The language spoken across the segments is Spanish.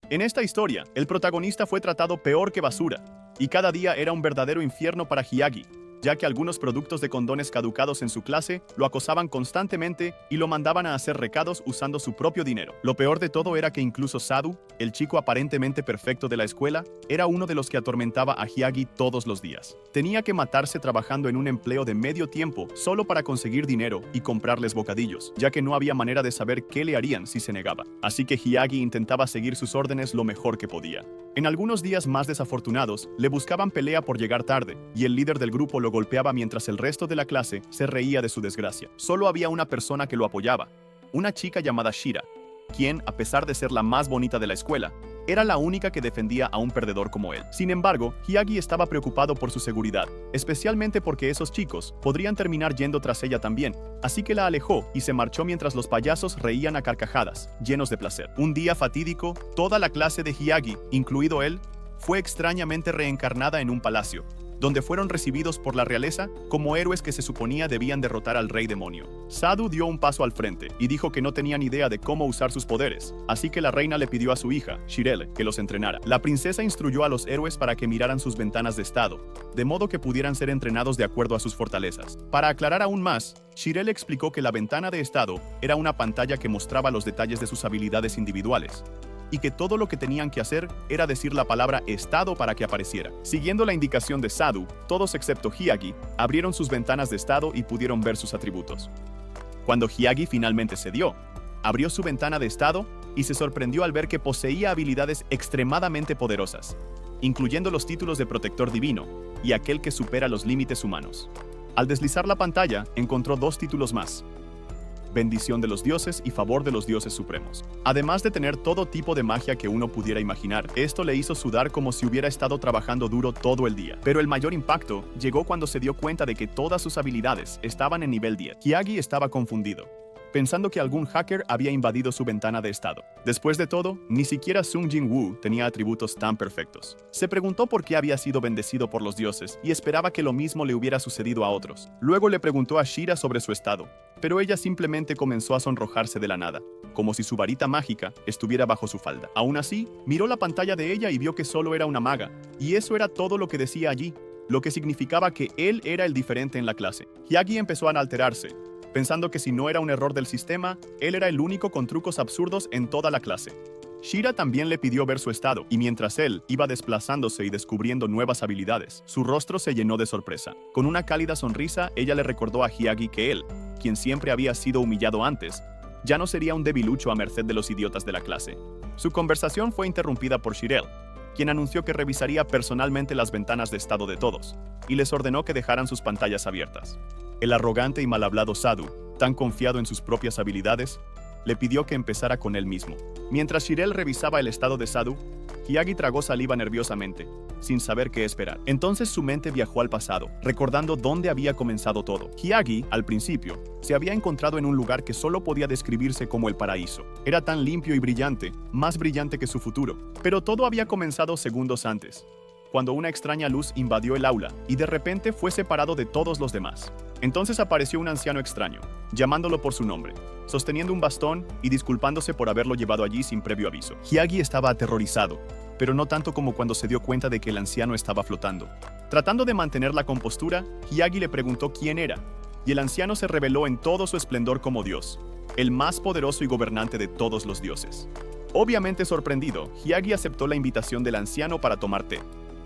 En esta historia, el protagonista fue tratado peor que basura, y cada día era un verdadero infierno para Hyagi, ya que algunos productos de condones caducados en su clase lo acosaban constantemente y lo mandaban a hacer recados usando su propio dinero. Lo peor de todo era que incluso Sadu, el chico aparentemente perfecto de la escuela, era uno de los que atormentaba a Hyagi todos los días. Tenía que matarse trabajando en un empleo de medio tiempo solo para conseguir dinero y comprarles bocadillos, ya que no había manera de saber qué le harían si se negaba. Así que Hyagi intentaba seguir sus órdenes lo mejor que podía. En algunos días más desafortunados, le buscaban pelea por llegar tarde, y el líder del grupo lo golpeaba mientras el resto de la clase se reía de su desgracia. Solo había una persona que lo apoyaba, una chica llamada Shira, quien, a pesar de ser la más bonita de la escuela, era la única que defendía a un perdedor como él. Sin embargo, Hyagi estaba preocupado por su seguridad, especialmente porque esos chicos podrían terminar yendo tras ella también, así que la alejó y se marchó mientras los payasos reían a carcajadas, llenos de placer. Un día fatídico, toda la clase de Hyagi, incluido él, fue extrañamente reencarnada en un palacio, donde fueron recibidos por la realeza como héroes que se suponía debían derrotar al rey demonio. Sadu dio un paso al frente y dijo que no tenía ni idea de cómo usar sus poderes, así que la reina le pidió a su hija, Shirelle, que los entrenara. La princesa instruyó a los héroes para que miraran sus ventanas de estado, de modo que pudieran ser entrenados de acuerdo a sus fortalezas. Para aclarar aún más, Shirelle explicó que la ventana de estado era una pantalla que mostraba los detalles de sus habilidades individuales, y que todo lo que tenían que hacer era decir la palabra estado para que apareciera. Siguiendo la indicación de Sadu, todos excepto Hyagi abrieron sus ventanas de estado y pudieron ver sus atributos. Cuando Hyagi finalmente cedió, abrió su ventana de estado y se sorprendió al ver que poseía habilidades extremadamente poderosas, incluyendo los títulos de protector divino y aquel que supera los límites humanos. Al deslizar la pantalla, encontró 2 títulos más: bendición de los dioses y favor de los dioses supremos. Además de tener todo tipo de magia que uno pudiera imaginar, esto le hizo sudar como si hubiera estado trabajando duro todo el día. Pero el mayor impacto llegó cuando se dio cuenta de que todas sus habilidades estaban en nivel 10. Hyagi estaba confundido, pensando que algún hacker había invadido su ventana de estado. Después de todo, ni siquiera Sung Jin Woo tenía atributos tan perfectos. Se preguntó por qué había sido bendecido por los dioses y esperaba que lo mismo le hubiera sucedido a otros. Luego le preguntó a Shira sobre su estado, pero ella simplemente comenzó a sonrojarse de la nada, como si su varita mágica estuviera bajo su falda. Aún así, miró la pantalla de ella y vio que solo era una maga, y eso era todo lo que decía allí, lo que significaba que él era el diferente en la clase. Hyagi empezó a alterarse, pensando que si no era un error del sistema, él era el único con trucos absurdos en toda la clase. Shira también le pidió ver su estado, y mientras él iba desplazándose y descubriendo nuevas habilidades, su rostro se llenó de sorpresa. Con una cálida sonrisa, ella le recordó a Hyagi que él, quien siempre había sido humillado antes, ya no sería un debilucho a merced de los idiotas de la clase. Su conversación fue interrumpida por Shirelle, quien anunció que revisaría personalmente las ventanas de estado de todos, y les ordenó que dejaran sus pantallas abiertas. El arrogante y mal hablado Sadu, tan confiado en sus propias habilidades, le pidió que empezara con él mismo. Mientras Shirelle revisaba el estado de Sadu, Hyagi tragó saliva nerviosamente, sin saber qué esperar. Entonces su mente viajó al pasado, recordando dónde había comenzado todo. Hyagi, al principio, se había encontrado en un lugar que solo podía describirse como el paraíso. Era tan limpio y brillante, más brillante que su futuro. Pero todo había comenzado segundos antes, cuando una extraña luz invadió el aula y de repente fue separado de todos los demás. Entonces apareció un anciano extraño, llamándolo por su nombre, sosteniendo un bastón y disculpándose por haberlo llevado allí sin previo aviso. Hyagi estaba aterrorizado, pero no tanto como cuando se dio cuenta de que el anciano estaba flotando. Tratando de mantener la compostura, Hyagi le preguntó quién era, y el anciano se reveló en todo su esplendor como Dios, el más poderoso y gobernante de todos los dioses. Obviamente sorprendido, Hyagi aceptó la invitación del anciano para tomar té,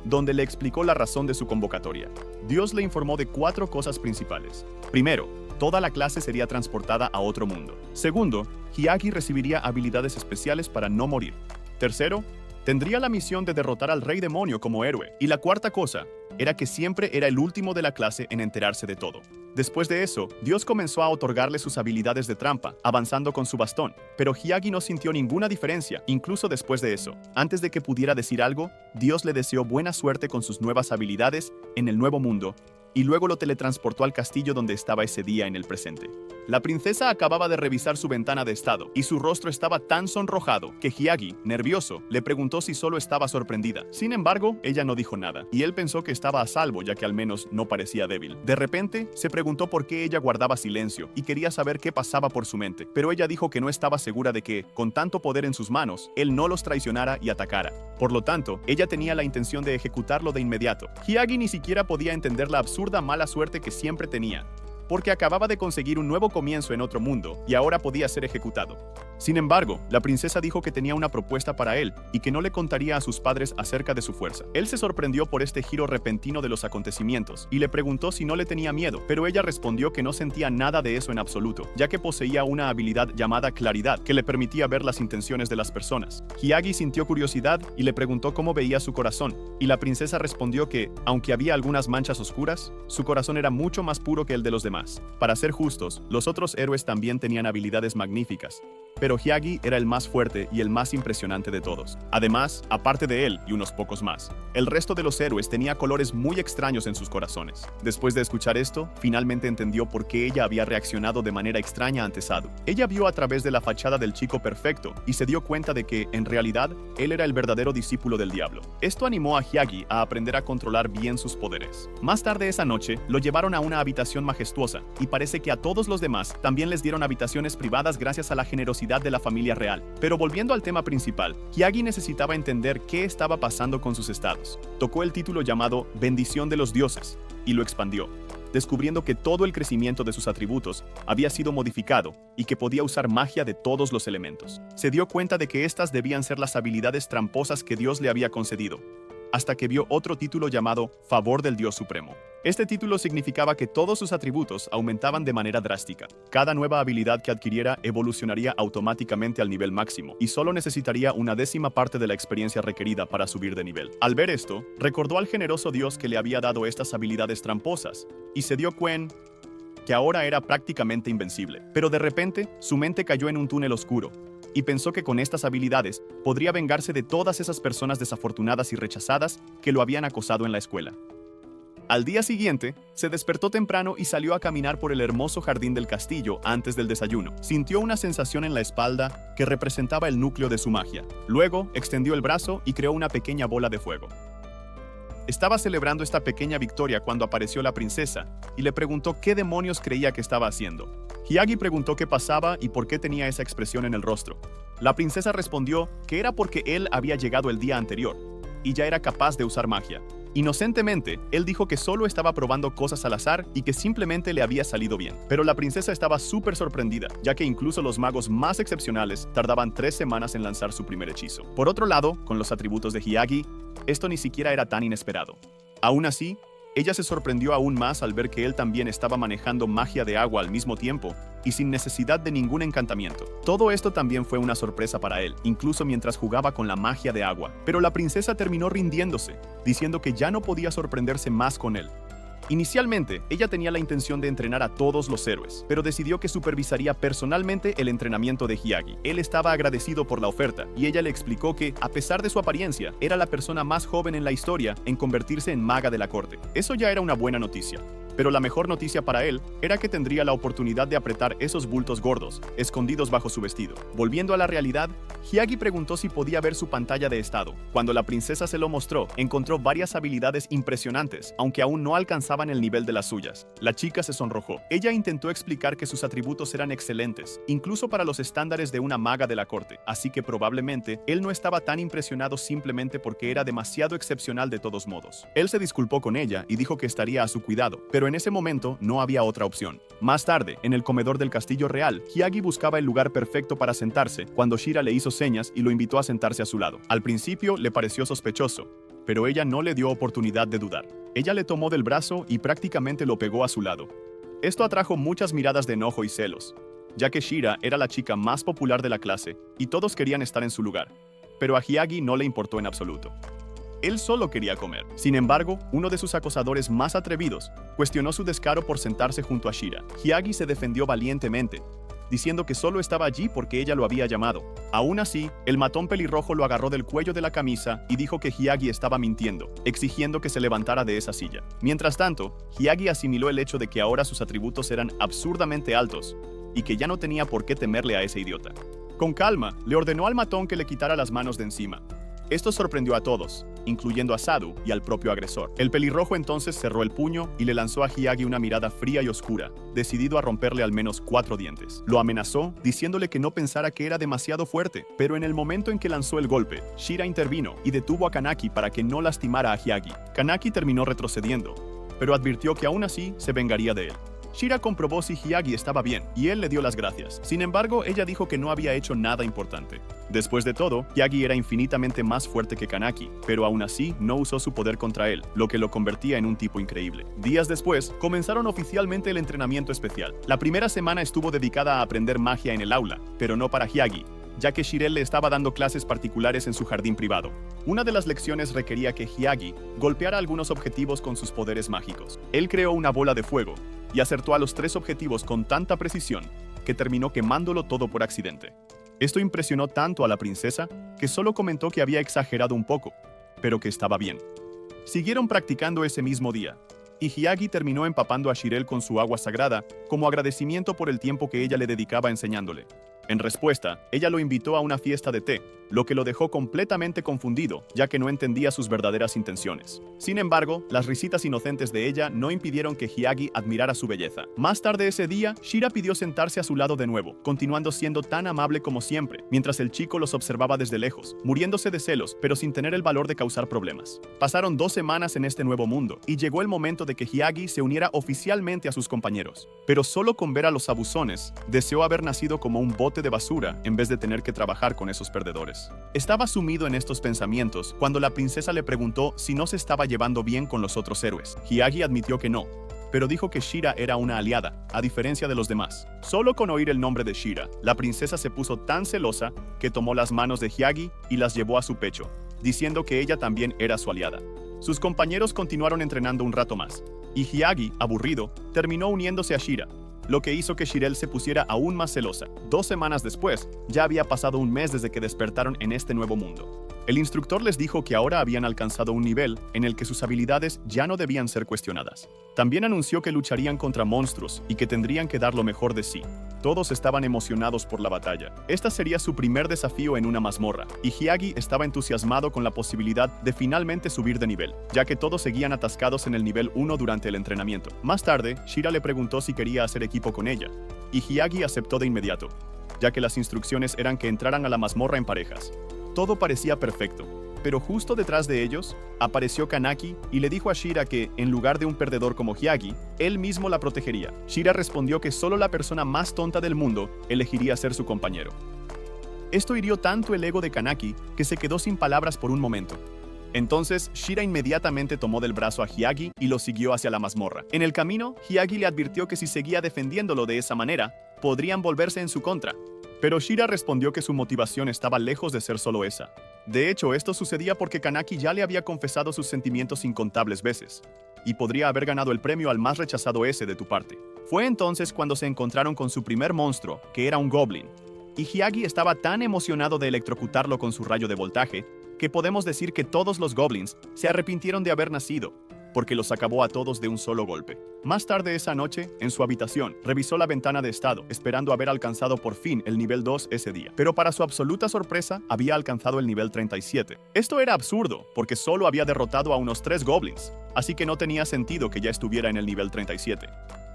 donde le explicó la razón de su convocatoria. Dios le informó de 4 cosas principales. Primero, toda la clase sería transportada a otro mundo. Segundo, Hyagi recibiría habilidades especiales para no morir. Tercero, tendría la misión de derrotar al rey demonio como héroe. Y la cuarta cosa era que siempre era el último de la clase en enterarse de todo. Después de eso, Dios comenzó a otorgarle sus habilidades de trampa, avanzando con su bastón, pero Hyagi no sintió ninguna diferencia, incluso después de eso. Antes de que pudiera decir algo, Dios le deseó buena suerte con sus nuevas habilidades en el nuevo mundo y luego lo teletransportó al castillo donde estaba ese día en el presente. La princesa acababa de revisar su ventana de estado, y su rostro estaba tan sonrojado que Hyagi, nervioso, le preguntó si solo estaba sorprendida. Sin embargo, ella no dijo nada, y él pensó que estaba a salvo ya que al menos no parecía débil. De repente, se preguntó por qué ella guardaba silencio, y quería saber qué pasaba por su mente, pero ella dijo que no estaba segura de que, con tanto poder en sus manos, él no los traicionara y atacara. Por lo tanto, ella tenía la intención de ejecutarlo de inmediato. Hyagi ni siquiera podía entender la absurda mala suerte que siempre tenía, porque acababa de conseguir un nuevo comienzo en otro mundo y ahora podía ser ejecutado. Sin embargo, la princesa dijo que tenía una propuesta para él y que no le contaría a sus padres acerca de su fuerza. Él se sorprendió por este giro repentino de los acontecimientos y le preguntó si no le tenía miedo, pero ella respondió que no sentía nada de eso en absoluto, ya que poseía una habilidad llamada claridad que le permitía ver las intenciones de las personas. Hyagi sintió curiosidad y le preguntó cómo veía su corazón, y la princesa respondió que, aunque había algunas manchas oscuras, su corazón era mucho más puro que el de los demás. Para ser justos, los otros héroes también tenían habilidades magníficas, pero Hyagi era el más fuerte y el más impresionante de todos. Además, aparte de él y unos pocos más, el resto de los héroes tenía colores muy extraños en sus corazones. Después de escuchar esto, finalmente entendió por qué ella había reaccionado de manera extraña ante Sadu. Ella vio a través de la fachada del chico perfecto y se dio cuenta de que, en realidad, él era el verdadero discípulo del diablo. Esto animó a Hyagi a aprender a controlar bien sus poderes. Más tarde esa noche, lo llevaron a una habitación majestuosa, y parece que a todos los demás también les dieron habitaciones privadas gracias a la generosidad de la familia real. Pero volviendo al tema principal, Hyagi necesitaba entender qué estaba pasando con sus estados. Tocó el título llamado Bendición de los Dioses y lo expandió, descubriendo que todo el crecimiento de sus atributos había sido modificado y que podía usar magia de todos los elementos. Se dio cuenta de que estas debían ser las habilidades tramposas que Dios le había concedido, hasta que vio otro título llamado Favor del Dios Supremo. Este título significaba que todos sus atributos aumentaban de manera drástica. Cada nueva habilidad que adquiriera evolucionaría automáticamente al nivel máximo y solo necesitaría una décima parte de la experiencia requerida para subir de nivel. Al ver esto, recordó al generoso Dios que le había dado estas habilidades tramposas y se dio cuenta que ahora era prácticamente invencible. Pero de repente, su mente cayó en un túnel oscuro y pensó que con estas habilidades podría vengarse de todas esas personas desafortunadas y rechazadas que lo habían acosado en la escuela. Al día siguiente, se despertó temprano y salió a caminar por el hermoso jardín del castillo antes del desayuno. Sintió una sensación en la espalda que representaba el núcleo de su magia. Luego, extendió el brazo y creó una pequeña bola de fuego. Estaba celebrando esta pequeña victoria cuando apareció la princesa y le preguntó qué demonios creía que estaba haciendo. Hyagi preguntó qué pasaba y por qué tenía esa expresión en el rostro. La princesa respondió que era porque él había llegado el día anterior y ya era capaz de usar magia. Inocentemente, él dijo que solo estaba probando cosas al azar y que simplemente le había salido bien. Pero la princesa estaba súper sorprendida, ya que incluso los magos más excepcionales tardaban 3 semanas en lanzar su primer hechizo. Por otro lado, con los atributos de Hyagi, esto ni siquiera era tan inesperado. Aún así, ella se sorprendió aún más al ver que él también estaba manejando magia de agua al mismo tiempo y sin necesidad de ningún encantamiento. Todo esto también fue una sorpresa para él, incluso mientras jugaba con la magia de agua. Pero la princesa terminó rindiéndose, diciendo que ya no podía sorprenderse más con él. Inicialmente, ella tenía la intención de entrenar a todos los héroes, pero decidió que supervisaría personalmente el entrenamiento de Hyagi. Él estaba agradecido por la oferta, y ella le explicó que, a pesar de su apariencia, era la persona más joven en la historia en convertirse en maga de la corte. Eso ya era una buena noticia. Pero la mejor noticia para él era que tendría la oportunidad de apretar esos bultos gordos, escondidos bajo su vestido. Volviendo a la realidad, Hyagi preguntó si podía ver su pantalla de estado. Cuando la princesa se lo mostró, encontró varias habilidades impresionantes, aunque aún no alcanzaban el nivel de las suyas. La chica se sonrojó. Ella intentó explicar que sus atributos eran excelentes, incluso para los estándares de una maga de la corte, así que probablemente él no estaba tan impresionado simplemente porque era demasiado excepcional de todos modos. Él se disculpó con ella y dijo que estaría a su cuidado, pero en ese momento no había otra opción. Más tarde, en el comedor del castillo real, Hyagi buscaba el lugar perfecto para sentarse cuando Shira le hizo señas y lo invitó a sentarse a su lado. Al principio le pareció sospechoso, pero ella no le dio oportunidad de dudar. Ella le tomó del brazo y prácticamente lo pegó a su lado. Esto atrajo muchas miradas de enojo y celos, ya que Shira era la chica más popular de la clase y todos querían estar en su lugar, pero a Hyagi no le importó en absoluto. Él solo quería comer. Sin embargo, uno de sus acosadores más atrevidos cuestionó su descaro por sentarse junto a Shira. Hyagi se defendió valientemente, diciendo que solo estaba allí porque ella lo había llamado. Aún así, el matón pelirrojo lo agarró del cuello de la camisa y dijo que Hyagi estaba mintiendo, exigiendo que se levantara de esa silla. Mientras tanto, Hyagi asimiló el hecho de que ahora sus atributos eran absurdamente altos y que ya no tenía por qué temerle a ese idiota. Con calma, le ordenó al matón que le quitara las manos de encima. Esto sorprendió a todos, incluyendo a Sadu y al propio agresor. El pelirrojo entonces cerró el puño y le lanzó a Hyagi una mirada fría y oscura, decidido a romperle al menos 4 dientes. Lo amenazó, diciéndole que no pensara que era demasiado fuerte, pero en el momento en que lanzó el golpe, Shira intervino y detuvo a Kanaki para que no lastimara a Hyagi. Kanaki terminó retrocediendo, pero advirtió que aún así se vengaría de él. Shira comprobó si Hyagi estaba bien, y él le dio las gracias. Sin embargo, ella dijo que no había hecho nada importante. Después de todo, Hyagi era infinitamente más fuerte que Kanaki, pero aún así no usó su poder contra él, lo que lo convertía en un tipo increíble. Días después, comenzaron oficialmente el entrenamiento especial. La primera semana estuvo dedicada a aprender magia en el aula, pero no para Hyagi, ya que Shirel le estaba dando clases particulares en su jardín privado. Una de las lecciones requería que Hyagi golpeara algunos objetivos con sus poderes mágicos. Él creó una bola de fuego y acertó a los 3 objetivos con tanta precisión que terminó quemándolo todo por accidente. Esto impresionó tanto a la princesa que solo comentó que había exagerado un poco, pero que estaba bien. Siguieron practicando ese mismo día, y Hyagi terminó empapando a Shirel con su agua sagrada como agradecimiento por el tiempo que ella le dedicaba enseñándole. En respuesta, ella lo invitó a una fiesta de té, lo que lo dejó completamente confundido, ya que no entendía sus verdaderas intenciones. Sin embargo, las risitas inocentes de ella no impidieron que Hyagi admirara su belleza. Más tarde ese día, Shira pidió sentarse a su lado de nuevo, continuando siendo tan amable como siempre, mientras el chico los observaba desde lejos, muriéndose de celos, pero sin tener el valor de causar problemas. Pasaron 2 semanas en este nuevo mundo, y llegó el momento de que Hyagi se uniera oficialmente a sus compañeros. Pero solo con ver a los abusones, deseó haber nacido como un bote de basura en vez de tener que trabajar con esos perdedores. Estaba sumido en estos pensamientos cuando la princesa le preguntó si no se estaba llevando bien con los otros héroes. Hyagi admitió que no, pero dijo que Shira era una aliada, a diferencia de los demás. Solo con oír el nombre de Shira, la princesa se puso tan celosa que tomó las manos de Hyagi y las llevó a su pecho, diciendo que ella también era su aliada. Sus compañeros continuaron entrenando un rato más, y Hyagi, aburrido, terminó uniéndose a Shira, lo que hizo que Shirel se pusiera aún más celosa. 2 semanas después, ya había pasado un mes desde que despertaron en este nuevo mundo. El instructor les dijo que ahora habían alcanzado un nivel en el que sus habilidades ya no debían ser cuestionadas. También anunció que lucharían contra monstruos y que tendrían que dar lo mejor de sí. Todos estaban emocionados por la batalla. Esta sería su primer desafío en una mazmorra, y Hyagi estaba entusiasmado con la posibilidad de finalmente subir de nivel, ya que todos seguían atascados en el nivel 1 durante el entrenamiento. Más tarde, Shira le preguntó si quería hacer equipo con ella, y Hyagi aceptó de inmediato, ya que las instrucciones eran que entraran a la mazmorra en parejas. Todo parecía perfecto, pero justo detrás de ellos apareció Kanaki y le dijo a Shira que, en lugar de un perdedor como Hyagi, él mismo la protegería. Shira respondió que solo la persona más tonta del mundo elegiría ser su compañero. Esto hirió tanto el ego de Kanaki que se quedó sin palabras por un momento. Entonces, Shira inmediatamente tomó del brazo a Hyagi y lo siguió hacia la mazmorra. En el camino, Hyagi le advirtió que si seguía defendiéndolo de esa manera, podrían volverse en su contra. Pero Shira respondió que su motivación estaba lejos de ser solo esa. De hecho, esto sucedía porque Kanaki ya le había confesado sus sentimientos incontables veces, y podría haber ganado el premio al más rechazado ese de tu parte. Fue entonces cuando se encontraron con su primer monstruo, que era un goblin, y Hyagi estaba tan emocionado de electrocutarlo con su rayo de voltaje, que podemos decir que todos los goblins se arrepintieron de haber nacido, porque los acabó a todos de un solo golpe. Más tarde esa noche, en su habitación, revisó la ventana de estado, esperando haber alcanzado por fin el nivel 2 ese día. Pero para su absoluta sorpresa, había alcanzado el nivel 37. Esto era absurdo, porque solo había derrotado a unos 3 goblins, así que no tenía sentido que ya estuviera en el nivel 37.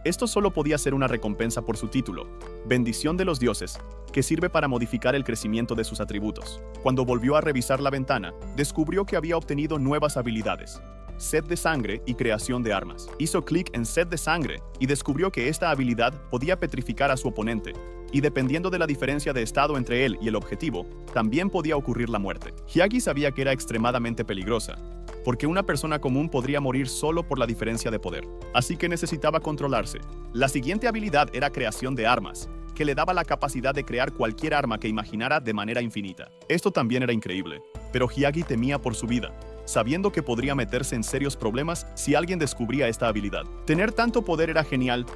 Esto solo podía ser una recompensa por su título, Bendición de los Dioses, que sirve para modificar el crecimiento de sus atributos. Cuando volvió a revisar la ventana, descubrió que había obtenido nuevas habilidades: Sed de Sangre y Creación de Armas. Hizo clic en Sed de Sangre y descubrió que esta habilidad podía petrificar a su oponente, y dependiendo de la diferencia de estado entre él y el objetivo, también podía ocurrir la muerte. Hyagi sabía que era extremadamente peligrosa, porque una persona común podría morir solo por la diferencia de poder. Así que necesitaba controlarse. La siguiente habilidad era Creación de Armas, que le daba la capacidad de crear cualquier arma que imaginara de manera infinita. Esto también era increíble, pero Hyagi temía por su vida, sabiendo que podría meterse en serios problemas si alguien descubría esta habilidad. Tener tanto poder era genial,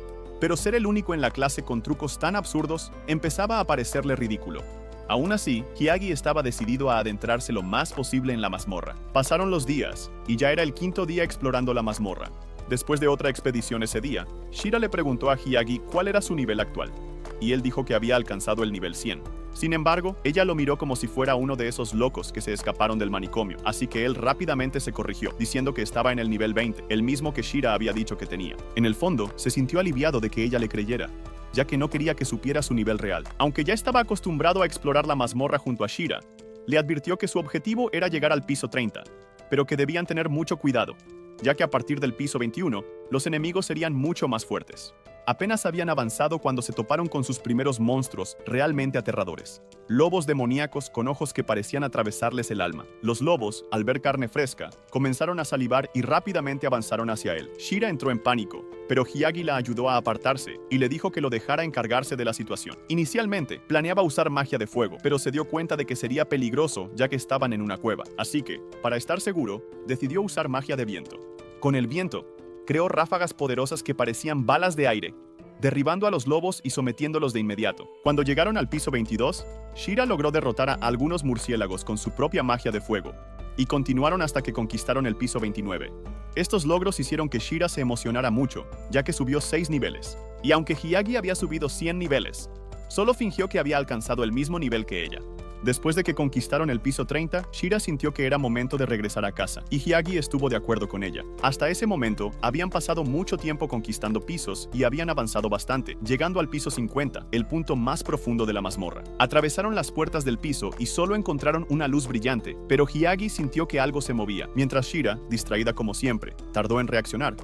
pero ser el único en la clase con trucos tan absurdos empezaba a parecerle ridículo. Aún así, Hyagi estaba decidido a adentrarse lo más posible en la mazmorra. Pasaron los días, y ya era el quinto día explorando la mazmorra. Después de otra expedición ese día, Shira le preguntó a Hyagi cuál era su nivel actual, y él dijo que había alcanzado el nivel 100. Sin embargo, ella lo miró como si fuera uno de esos locos que se escaparon del manicomio, así que él rápidamente se corrigió, diciendo que estaba en el nivel 20, el mismo que Shira había dicho que tenía. En el fondo, se sintió aliviado de que ella le creyera, ya que no quería que supiera su nivel real. Aunque ya estaba acostumbrado a explorar la mazmorra junto a Shira, le advirtió que su objetivo era llegar al piso 30, pero que debían tener mucho cuidado, ya que a partir del piso 21, los enemigos serían mucho más fuertes. Apenas habían avanzado cuando se toparon con sus primeros monstruos realmente aterradores. Lobos demoníacos con ojos que parecían atravesarles el alma. Los lobos, al ver carne fresca, comenzaron a salivar y rápidamente avanzaron hacia él. Shira entró en pánico, pero Hyagi la ayudó a apartarse y le dijo que lo dejara encargarse de la situación. Inicialmente, planeaba usar magia de fuego, pero se dio cuenta de que sería peligroso ya que estaban en una cueva. Así que, para estar seguro, decidió usar magia de viento. Con el viento, creó ráfagas poderosas que parecían balas de aire, derribando a los lobos y sometiéndolos de inmediato. Cuando llegaron al piso 22, Shira logró derrotar a algunos murciélagos con su propia magia de fuego, y continuaron hasta que conquistaron el piso 29. Estos logros hicieron que Shira se emocionara mucho, ya que subió 6 niveles. Y aunque Hyagi había subido 100 niveles, solo fingió que había alcanzado el mismo nivel que ella. Después de que conquistaron el piso 30, Shira sintió que era momento de regresar a casa, y Hyagi estuvo de acuerdo con ella. Hasta ese momento, habían pasado mucho tiempo conquistando pisos y habían avanzado bastante, llegando al piso 50, el punto más profundo de la mazmorra. Atravesaron las puertas del piso y solo encontraron una luz brillante, pero Hyagi sintió que algo se movía, mientras Shira, distraída como siempre, tardó en reaccionar.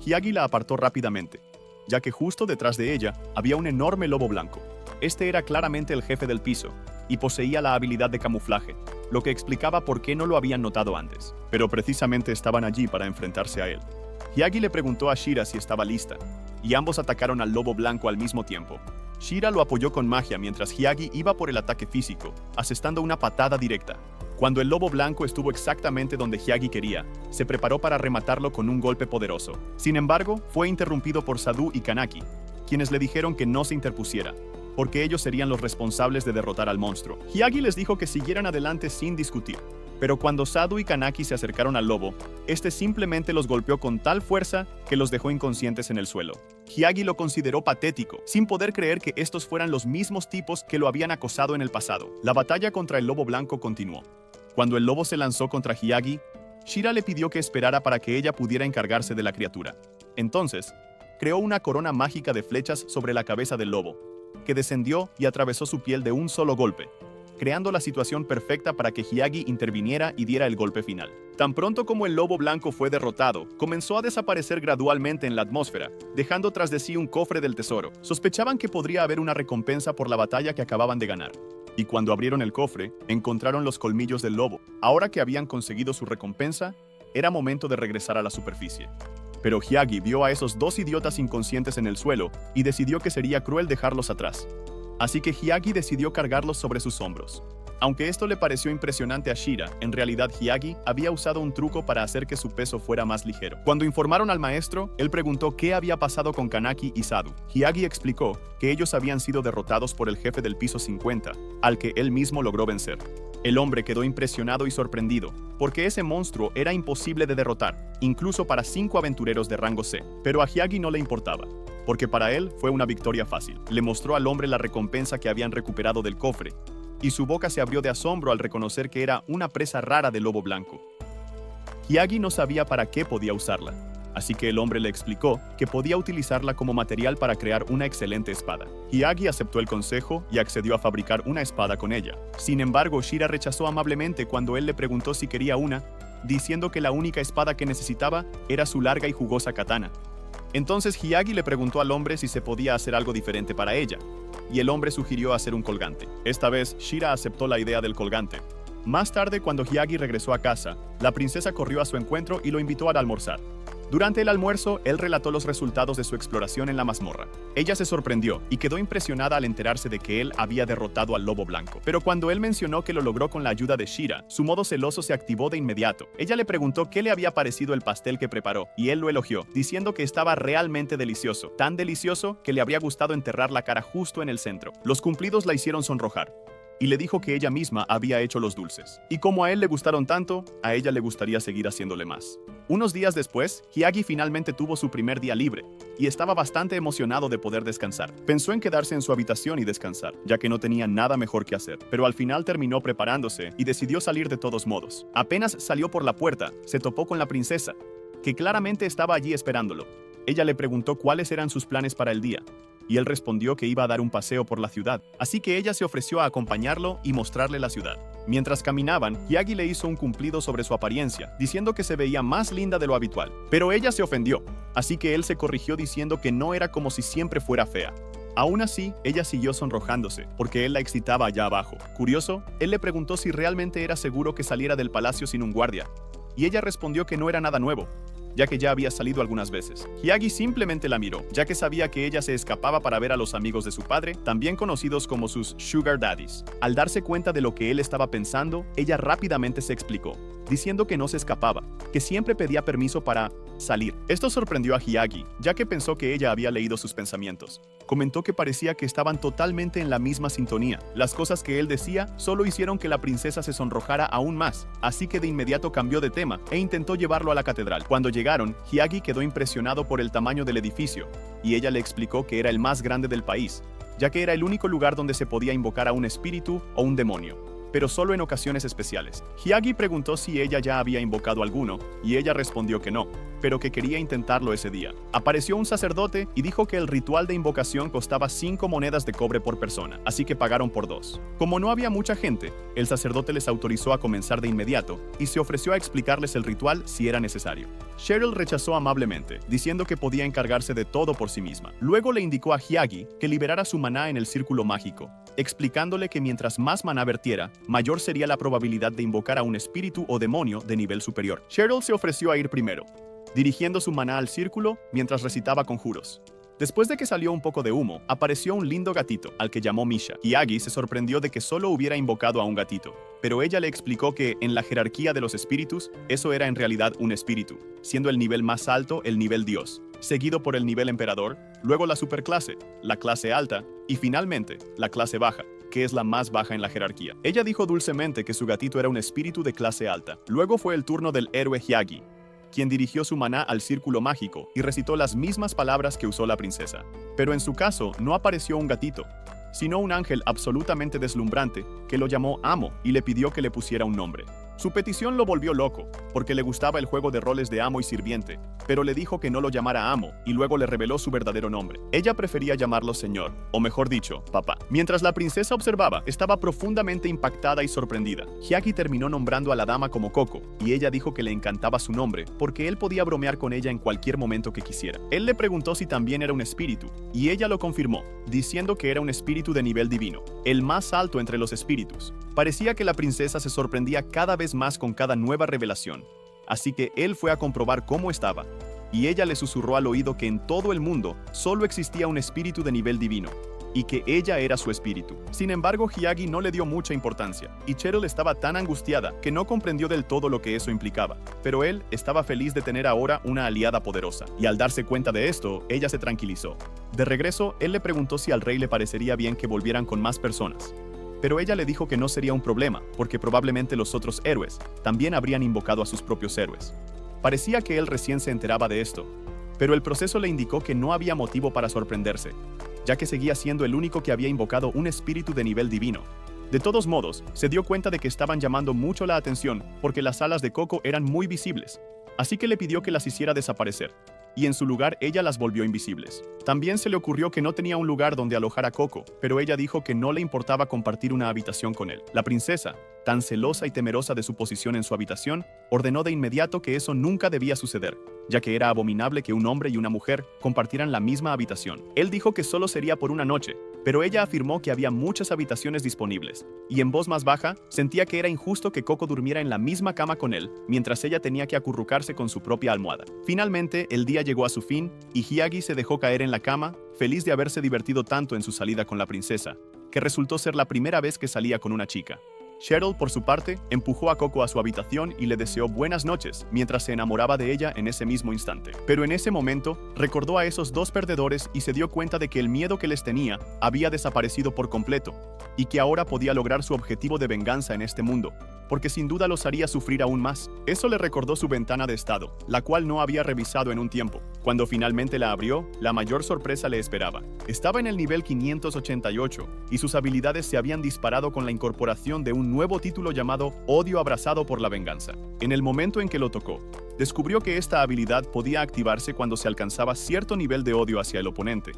Hyagi la apartó rápidamente, ya que justo detrás de ella había un enorme lobo blanco. Este era claramente el jefe del piso, y poseía la habilidad de camuflaje, lo que explicaba por qué no lo habían notado antes. Pero precisamente estaban allí para enfrentarse a él. Hyagi le preguntó a Shira si estaba lista, y ambos atacaron al lobo blanco al mismo tiempo. Shira lo apoyó con magia mientras Hyagi iba por el ataque físico, asestando una patada directa. Cuando el lobo blanco estuvo exactamente donde Hyagi quería, se preparó para rematarlo con un golpe poderoso. Sin embargo, fue interrumpido por Sadu y Kanaki, quienes le dijeron que no se interpusiera, porque ellos serían los responsables de derrotar al monstruo. Hyagi les dijo que siguieran adelante sin discutir, pero cuando Sadu y Kanaki se acercaron al lobo, este simplemente los golpeó con tal fuerza que los dejó inconscientes en el suelo. Hyagi lo consideró patético, sin poder creer que estos fueran los mismos tipos que lo habían acosado en el pasado. La batalla contra el lobo blanco continuó. Cuando el lobo se lanzó contra Hyagi, Shira le pidió que esperara para que ella pudiera encargarse de la criatura. Entonces, creó una corona mágica de flechas sobre la cabeza del lobo, que descendió y atravesó su piel de un solo golpe, creando la situación perfecta para que Hyagi interviniera y diera el golpe final. Tan pronto como el lobo blanco fue derrotado, comenzó a desaparecer gradualmente en la atmósfera, dejando tras de sí un cofre del tesoro. Sospechaban que podría haber una recompensa por la batalla que acababan de ganar. Y cuando abrieron el cofre, encontraron los colmillos del lobo. Ahora que habían conseguido su recompensa, era momento de regresar a la superficie. Pero Hyagi vio a esos dos idiotas inconscientes en el suelo y decidió que sería cruel dejarlos atrás. Así que Hyagi decidió cargarlos sobre sus hombros. Aunque esto le pareció impresionante a Shira, en realidad Hyagi había usado un truco para hacer que su peso fuera más ligero. Cuando informaron al maestro, él preguntó qué había pasado con Kanaki y Sadu. Hyagi explicó que ellos habían sido derrotados por el jefe del piso 50, al que él mismo logró vencer. El hombre quedó impresionado y sorprendido, porque ese monstruo era imposible de derrotar, incluso para 5 aventureros de rango C. Pero a Hyagi no le importaba, porque para él fue una victoria fácil. Le mostró al hombre la recompensa que habían recuperado del cofre, y su boca se abrió de asombro al reconocer que era una presa rara de lobo blanco. Hyagi no sabía para qué podía usarla, así que el hombre le explicó que podía utilizarla como material para crear una excelente espada. Hyagi aceptó el consejo y accedió a fabricar una espada con ella. Sin embargo, Shira rechazó amablemente cuando él le preguntó si quería una, diciendo que la única espada que necesitaba era su larga y jugosa katana. Entonces Hyagi le preguntó al hombre si se podía hacer algo diferente para ella, y el hombre sugirió hacer un colgante. Esta vez, Shira aceptó la idea del colgante. Más tarde, cuando Hyagi regresó a casa, la princesa corrió a su encuentro y lo invitó a almorzar. Durante el almuerzo, él relató los resultados de su exploración en la mazmorra. Ella se sorprendió y quedó impresionada al enterarse de que él había derrotado al lobo blanco. Pero cuando él mencionó que lo logró con la ayuda de Shira, su modo celoso se activó de inmediato. Ella le preguntó qué le había parecido el pastel que preparó, y él lo elogió, diciendo que estaba realmente delicioso, tan delicioso que le habría gustado enterrar la cara justo en el centro. Los cumplidos la hicieron sonrojar, y le dijo que ella misma había hecho los dulces. Y como a él le gustaron tanto, a ella le gustaría seguir haciéndole más. Unos días después, Hyagi finalmente tuvo su primer día libre, y estaba bastante emocionado de poder descansar. Pensó en quedarse en su habitación y descansar, ya que no tenía nada mejor que hacer, pero al final terminó preparándose y decidió salir de todos modos. Apenas salió por la puerta, se topó con la princesa, que claramente estaba allí esperándolo. Ella le preguntó cuáles eran sus planes para el día, y él respondió que iba a dar un paseo por la ciudad, así que ella se ofreció a acompañarlo y mostrarle la ciudad. Mientras caminaban, Hyagi le hizo un cumplido sobre su apariencia, diciendo que se veía más linda de lo habitual. Pero ella se ofendió, así que él se corrigió diciendo que no era como si siempre fuera fea. Aún así, ella siguió sonrojándose, porque él la excitaba allá abajo. Curioso, él le preguntó si realmente era seguro que saliera del palacio sin un guardia, y ella respondió que no era nada nuevo, ya que ya había salido algunas veces. Hyagi simplemente la miró, ya que sabía que ella se escapaba para ver a los amigos de su padre, también conocidos como sus sugar daddies. Al darse cuenta de lo que él estaba pensando, ella rápidamente se explicó, diciendo que no se escapaba, que siempre pedía permiso para salir. Esto sorprendió a Hyagi, ya que pensó que ella había leído sus pensamientos. Comentó que parecía que estaban totalmente en la misma sintonía. Las cosas que él decía solo hicieron que la princesa se sonrojara aún más, así que de inmediato cambió de tema e intentó llevarlo a la catedral. Cuando llegaron, Hyagi quedó impresionado por el tamaño del edificio, y ella le explicó que era el más grande del país, ya que era el único lugar donde se podía invocar a un espíritu o un demonio, pero solo en ocasiones especiales. Hyagi preguntó si ella ya había invocado alguno, y ella respondió que no, pero que quería intentarlo ese día. Apareció un sacerdote y dijo que el ritual de invocación costaba 5 monedas de cobre por persona, así que pagaron por 2. Como no había mucha gente, el sacerdote les autorizó a comenzar de inmediato y se ofreció a explicarles el ritual si era necesario. Cheryl rechazó amablemente, diciendo que podía encargarse de todo por sí misma. Luego le indicó a Hyagi que liberara su maná en el círculo mágico, explicándole que mientras más maná vertiera, mayor sería la probabilidad de invocar a un espíritu o demonio de nivel superior. Cheryl se ofreció a ir primero, dirigiendo su maná al círculo mientras recitaba conjuros. Después de que salió un poco de humo, apareció un lindo gatito, al que llamó Misha. Hyagi se sorprendió de que solo hubiera invocado a un gatito, pero ella le explicó que, en la jerarquía de los espíritus, eso era en realidad un espíritu, siendo el nivel más alto el nivel Dios, seguido por el nivel emperador, luego la superclase, la clase alta, y finalmente, la clase baja, que es la más baja en la jerarquía. Ella dijo dulcemente que su gatito era un espíritu de clase alta. Luego fue el turno del héroe Hyagi, quien dirigió su maná al círculo mágico y recitó las mismas palabras que usó la princesa. Pero en su caso no apareció un gatito, sino un ángel absolutamente deslumbrante que lo llamó amo y le pidió que le pusiera un nombre. Su petición lo volvió loco, porque le gustaba el juego de roles de amo y sirviente, pero le dijo que no lo llamara amo y luego le reveló su verdadero nombre. Ella prefería llamarlo señor, o mejor dicho, papá. Mientras la princesa observaba, estaba profundamente impactada y sorprendida. Hyagi terminó nombrando a la dama como Coco, y ella dijo que le encantaba su nombre, porque él podía bromear con ella en cualquier momento que quisiera. Él le preguntó si también era un espíritu, y ella lo confirmó, diciendo que era un espíritu de nivel divino, el más alto entre los espíritus. Parecía que la princesa se sorprendía cada vez más con cada nueva revelación, así que él fue a comprobar cómo estaba, y ella le susurró al oído que en todo el mundo solo existía un espíritu de nivel divino, y que ella era su espíritu. Sin embargo, Hyagi no le dio mucha importancia, y Cheryl estaba tan angustiada que no comprendió del todo lo que eso implicaba, pero él estaba feliz de tener ahora una aliada poderosa, y al darse cuenta de esto, ella se tranquilizó. De regreso, él le preguntó si al rey le parecería bien que volvieran con más personas, pero ella le dijo que no sería un problema, porque probablemente los otros héroes también habrían invocado a sus propios héroes. Parecía que él recién se enteraba de esto, pero el proceso le indicó que no había motivo para sorprenderse, ya que seguía siendo el único que había invocado un espíritu de nivel divino. De todos modos, se dio cuenta de que estaban llamando mucho la atención porque las alas de Coco eran muy visibles, así que le pidió que las hiciera desaparecer, y en su lugar ella las volvió invisibles. También se le ocurrió que no tenía un lugar donde alojar a Coco, pero ella dijo que no le importaba compartir una habitación con él. La princesa, tan celosa y temerosa de su posición en su habitación, ordenó de inmediato que eso nunca debía suceder, ya que era abominable que un hombre y una mujer compartieran la misma habitación. Él dijo que solo sería por una noche, pero ella afirmó que había muchas habitaciones disponibles, y en voz más baja, sentía que era injusto que Coco durmiera en la misma cama con él, mientras ella tenía que acurrucarse con su propia almohada. Finalmente, el día llegó a su fin, y Hyagi se dejó caer en la cama, feliz de haberse divertido tanto en su salida con la princesa, que resultó ser la primera vez que salía con una chica. Cheryl, por su parte, empujó a Coco a su habitación y le deseó buenas noches mientras se enamoraba de ella en ese mismo instante. Pero en ese momento, recordó a esos dos perdedores y se dio cuenta de que el miedo que les tenía había desaparecido por completo, y que ahora podía lograr su objetivo de venganza en este mundo, porque sin duda los haría sufrir aún más. Eso le recordó su ventana de estado, la cual no había revisado en un tiempo. Cuando finalmente la abrió, la mayor sorpresa le esperaba. Estaba en el nivel 588, y sus habilidades se habían disparado con la incorporación de un nuevo título llamado Odio abrazado por la venganza. En el momento en que lo tocó, descubrió que esta habilidad podía activarse cuando se alcanzaba cierto nivel de odio hacia el oponente,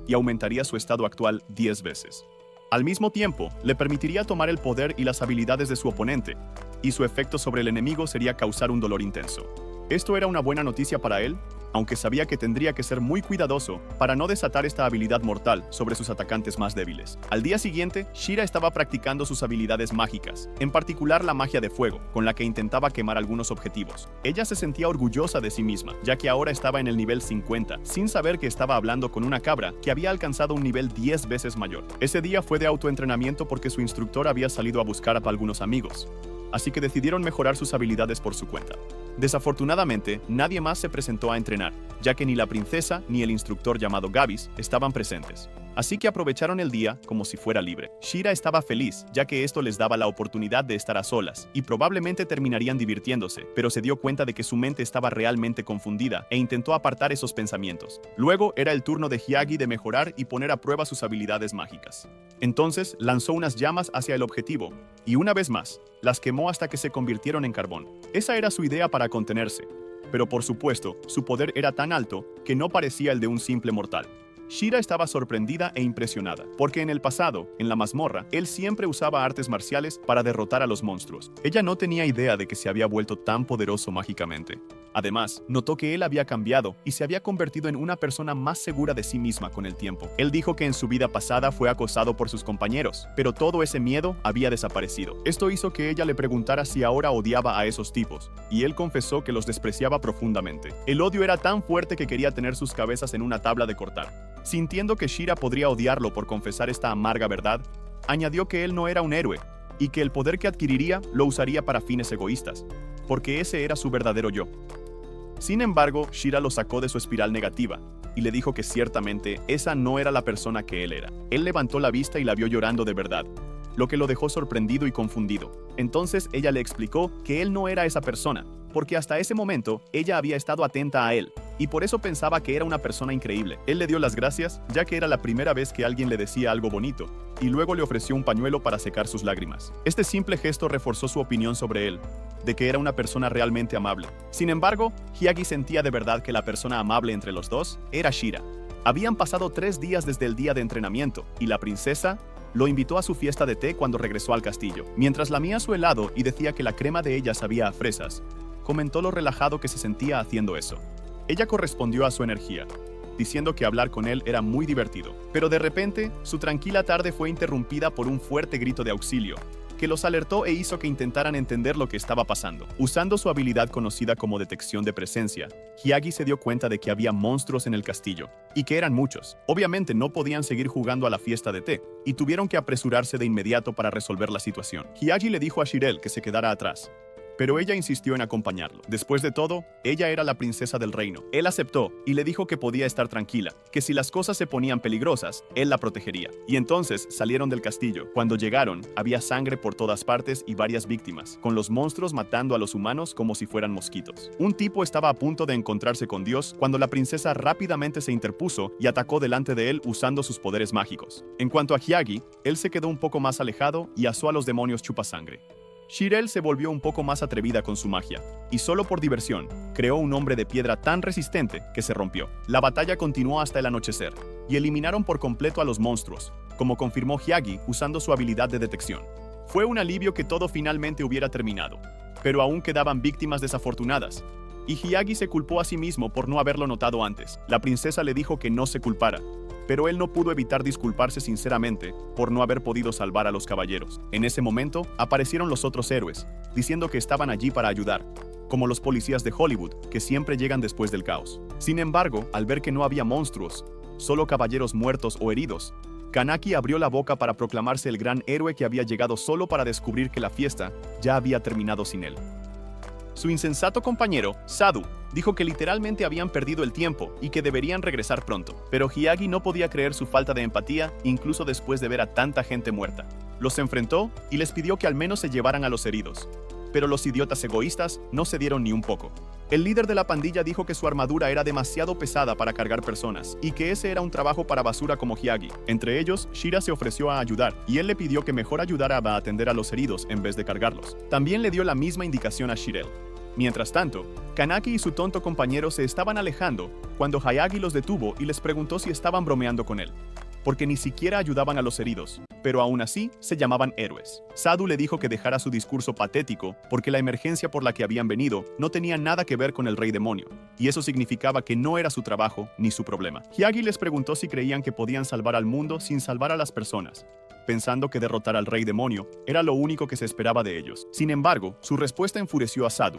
y aumentaría su estado actual 10 veces. Al mismo tiempo, le permitiría tomar el poder y las habilidades de su oponente, y su efecto sobre el enemigo sería causar un dolor intenso. Esto era una buena noticia para él, aunque sabía que tendría que ser muy cuidadoso para no desatar esta habilidad mortal sobre sus atacantes más débiles. Al día siguiente, Shira estaba practicando sus habilidades mágicas, en particular la magia de fuego, con la que intentaba quemar algunos objetivos. Ella se sentía orgullosa de sí misma, ya que ahora estaba en el nivel 50, sin saber que estaba hablando con una cabra que había alcanzado un nivel 10 veces mayor. Ese día fue de autoentrenamiento porque su instructor había salido a buscar a algunos amigos, así que decidieron mejorar sus habilidades por su cuenta. Desafortunadamente, nadie más se presentó a entrenar, ya que ni la princesa ni el instructor llamado Gabis estaban presentes. Así que aprovecharon el día como si fuera libre. Shira estaba feliz, ya que esto les daba la oportunidad de estar a solas, y probablemente terminarían divirtiéndose, pero se dio cuenta de que su mente estaba realmente confundida e intentó apartar esos pensamientos. Luego era el turno de Hyagi de mejorar y poner a prueba sus habilidades mágicas. Entonces lanzó unas llamas hacia el objetivo, y una vez más, las quemó hasta que se convirtieron en carbón. Esa era su idea para contenerse, pero por supuesto, su poder era tan alto que no parecía el de un simple mortal. Shira estaba sorprendida e impresionada, porque en el pasado, en la mazmorra, él siempre usaba artes marciales para derrotar a los monstruos. Ella no tenía idea de que se había vuelto tan poderoso mágicamente. Además, notó que él había cambiado y se había convertido en una persona más segura de sí misma con el tiempo. Él dijo que en su vida pasada fue acosado por sus compañeros, pero todo ese miedo había desaparecido. Esto hizo que ella le preguntara si ahora odiaba a esos tipos, y él confesó que los despreciaba profundamente. El odio era tan fuerte que quería tener sus cabezas en una tabla de cortar. Sintiendo que Shira podría odiarlo por confesar esta amarga verdad, añadió que él no era un héroe, y que el poder que adquiriría lo usaría para fines egoístas, porque ese era su verdadero yo. Sin embargo, Shira lo sacó de su espiral negativa, y le dijo que ciertamente esa no era la persona que él era. Él levantó la vista y la vio llorando de verdad, lo que lo dejó sorprendido y confundido. Entonces ella le explicó que él no era esa persona, porque hasta ese momento ella había estado atenta a él, y por eso pensaba que era una persona increíble. Él le dio las gracias, ya que era la primera vez que alguien le decía algo bonito, y luego le ofreció un pañuelo para secar sus lágrimas. Este simple gesto reforzó su opinión sobre él, de que era una persona realmente amable. Sin embargo, Hyagi sentía de verdad que la persona amable entre los dos era Shira. Habían pasado 3 días desde el día de entrenamiento, y la princesa lo invitó a su fiesta de té cuando regresó al castillo. Mientras lamía su helado y decía que la crema de ella sabía a fresas, comentó lo relajado que se sentía haciendo eso. Ella correspondió a su energía, diciendo que hablar con él era muy divertido. Pero de repente, su tranquila tarde fue interrumpida por un fuerte grito de auxilio, que los alertó e hizo que intentaran entender lo que estaba pasando. Usando su habilidad conocida como detección de presencia, Hyagi se dio cuenta de que había monstruos en el castillo, y que eran muchos. Obviamente no podían seguir jugando a la fiesta de té, y tuvieron que apresurarse de inmediato para resolver la situación. Hyagi le dijo a Shirel que se quedara atrás, pero ella insistió en acompañarlo. Después de todo, ella era la princesa del reino. Él aceptó y le dijo que podía estar tranquila, que si las cosas se ponían peligrosas, él la protegería. Y entonces salieron del castillo. Cuando llegaron, había sangre por todas partes y varias víctimas, con los monstruos matando a los humanos como si fueran mosquitos. Un tipo estaba a punto de encontrarse con Dios cuando la princesa rápidamente se interpuso y atacó delante de él usando sus poderes mágicos. En cuanto a Hyagi, él se quedó un poco más alejado y asó a los demonios chupasangre. Shirel se volvió un poco más atrevida con su magia, y solo por diversión, creó un hombre de piedra tan resistente que se rompió. La batalla continuó hasta el anochecer, y eliminaron por completo a los monstruos, como confirmó Hyagi usando su habilidad de detección. Fue un alivio que todo finalmente hubiera terminado, pero aún quedaban víctimas desafortunadas, y Hyagi se culpó a sí mismo por no haberlo notado antes. La princesa le dijo que no se culpara, pero él no pudo evitar disculparse sinceramente por no haber podido salvar a los caballeros. En ese momento, aparecieron los otros héroes, diciendo que estaban allí para ayudar, como los policías de Hollywood, que siempre llegan después del caos. Sin embargo, al ver que no había monstruos, solo caballeros muertos o heridos, Kanaki abrió la boca para proclamarse el gran héroe que había llegado solo para descubrir que la fiesta ya había terminado sin él. Su insensato compañero, Sadu, dijo que literalmente habían perdido el tiempo y que deberían regresar pronto. Pero Hyagi no podía creer su falta de empatía, incluso después de ver a tanta gente muerta. Los enfrentó y les pidió que al menos se llevaran a los heridos. Pero los idiotas egoístas no cedieron ni un poco. El líder de la pandilla dijo que su armadura era demasiado pesada para cargar personas y que ese era un trabajo para basura como Hyagi. Entre ellos, Shira se ofreció a ayudar y él le pidió que mejor ayudara a atender a los heridos en vez de cargarlos. También le dio la misma indicación a Shirel. Mientras tanto, Kanaki y su tonto compañero se estaban alejando cuando Hyagi los detuvo y les preguntó si estaban bromeando con él, porque ni siquiera ayudaban a los heridos, pero aún así se llamaban héroes. Sadu le dijo que dejara su discurso patético porque la emergencia por la que habían venido no tenía nada que ver con el rey demonio, y eso significaba que no era su trabajo ni su problema. Hyagi les preguntó si creían que podían salvar al mundo sin salvar a las personas, pensando que derrotar al rey demonio era lo único que se esperaba de ellos. Sin embargo, su respuesta enfureció a Sadu,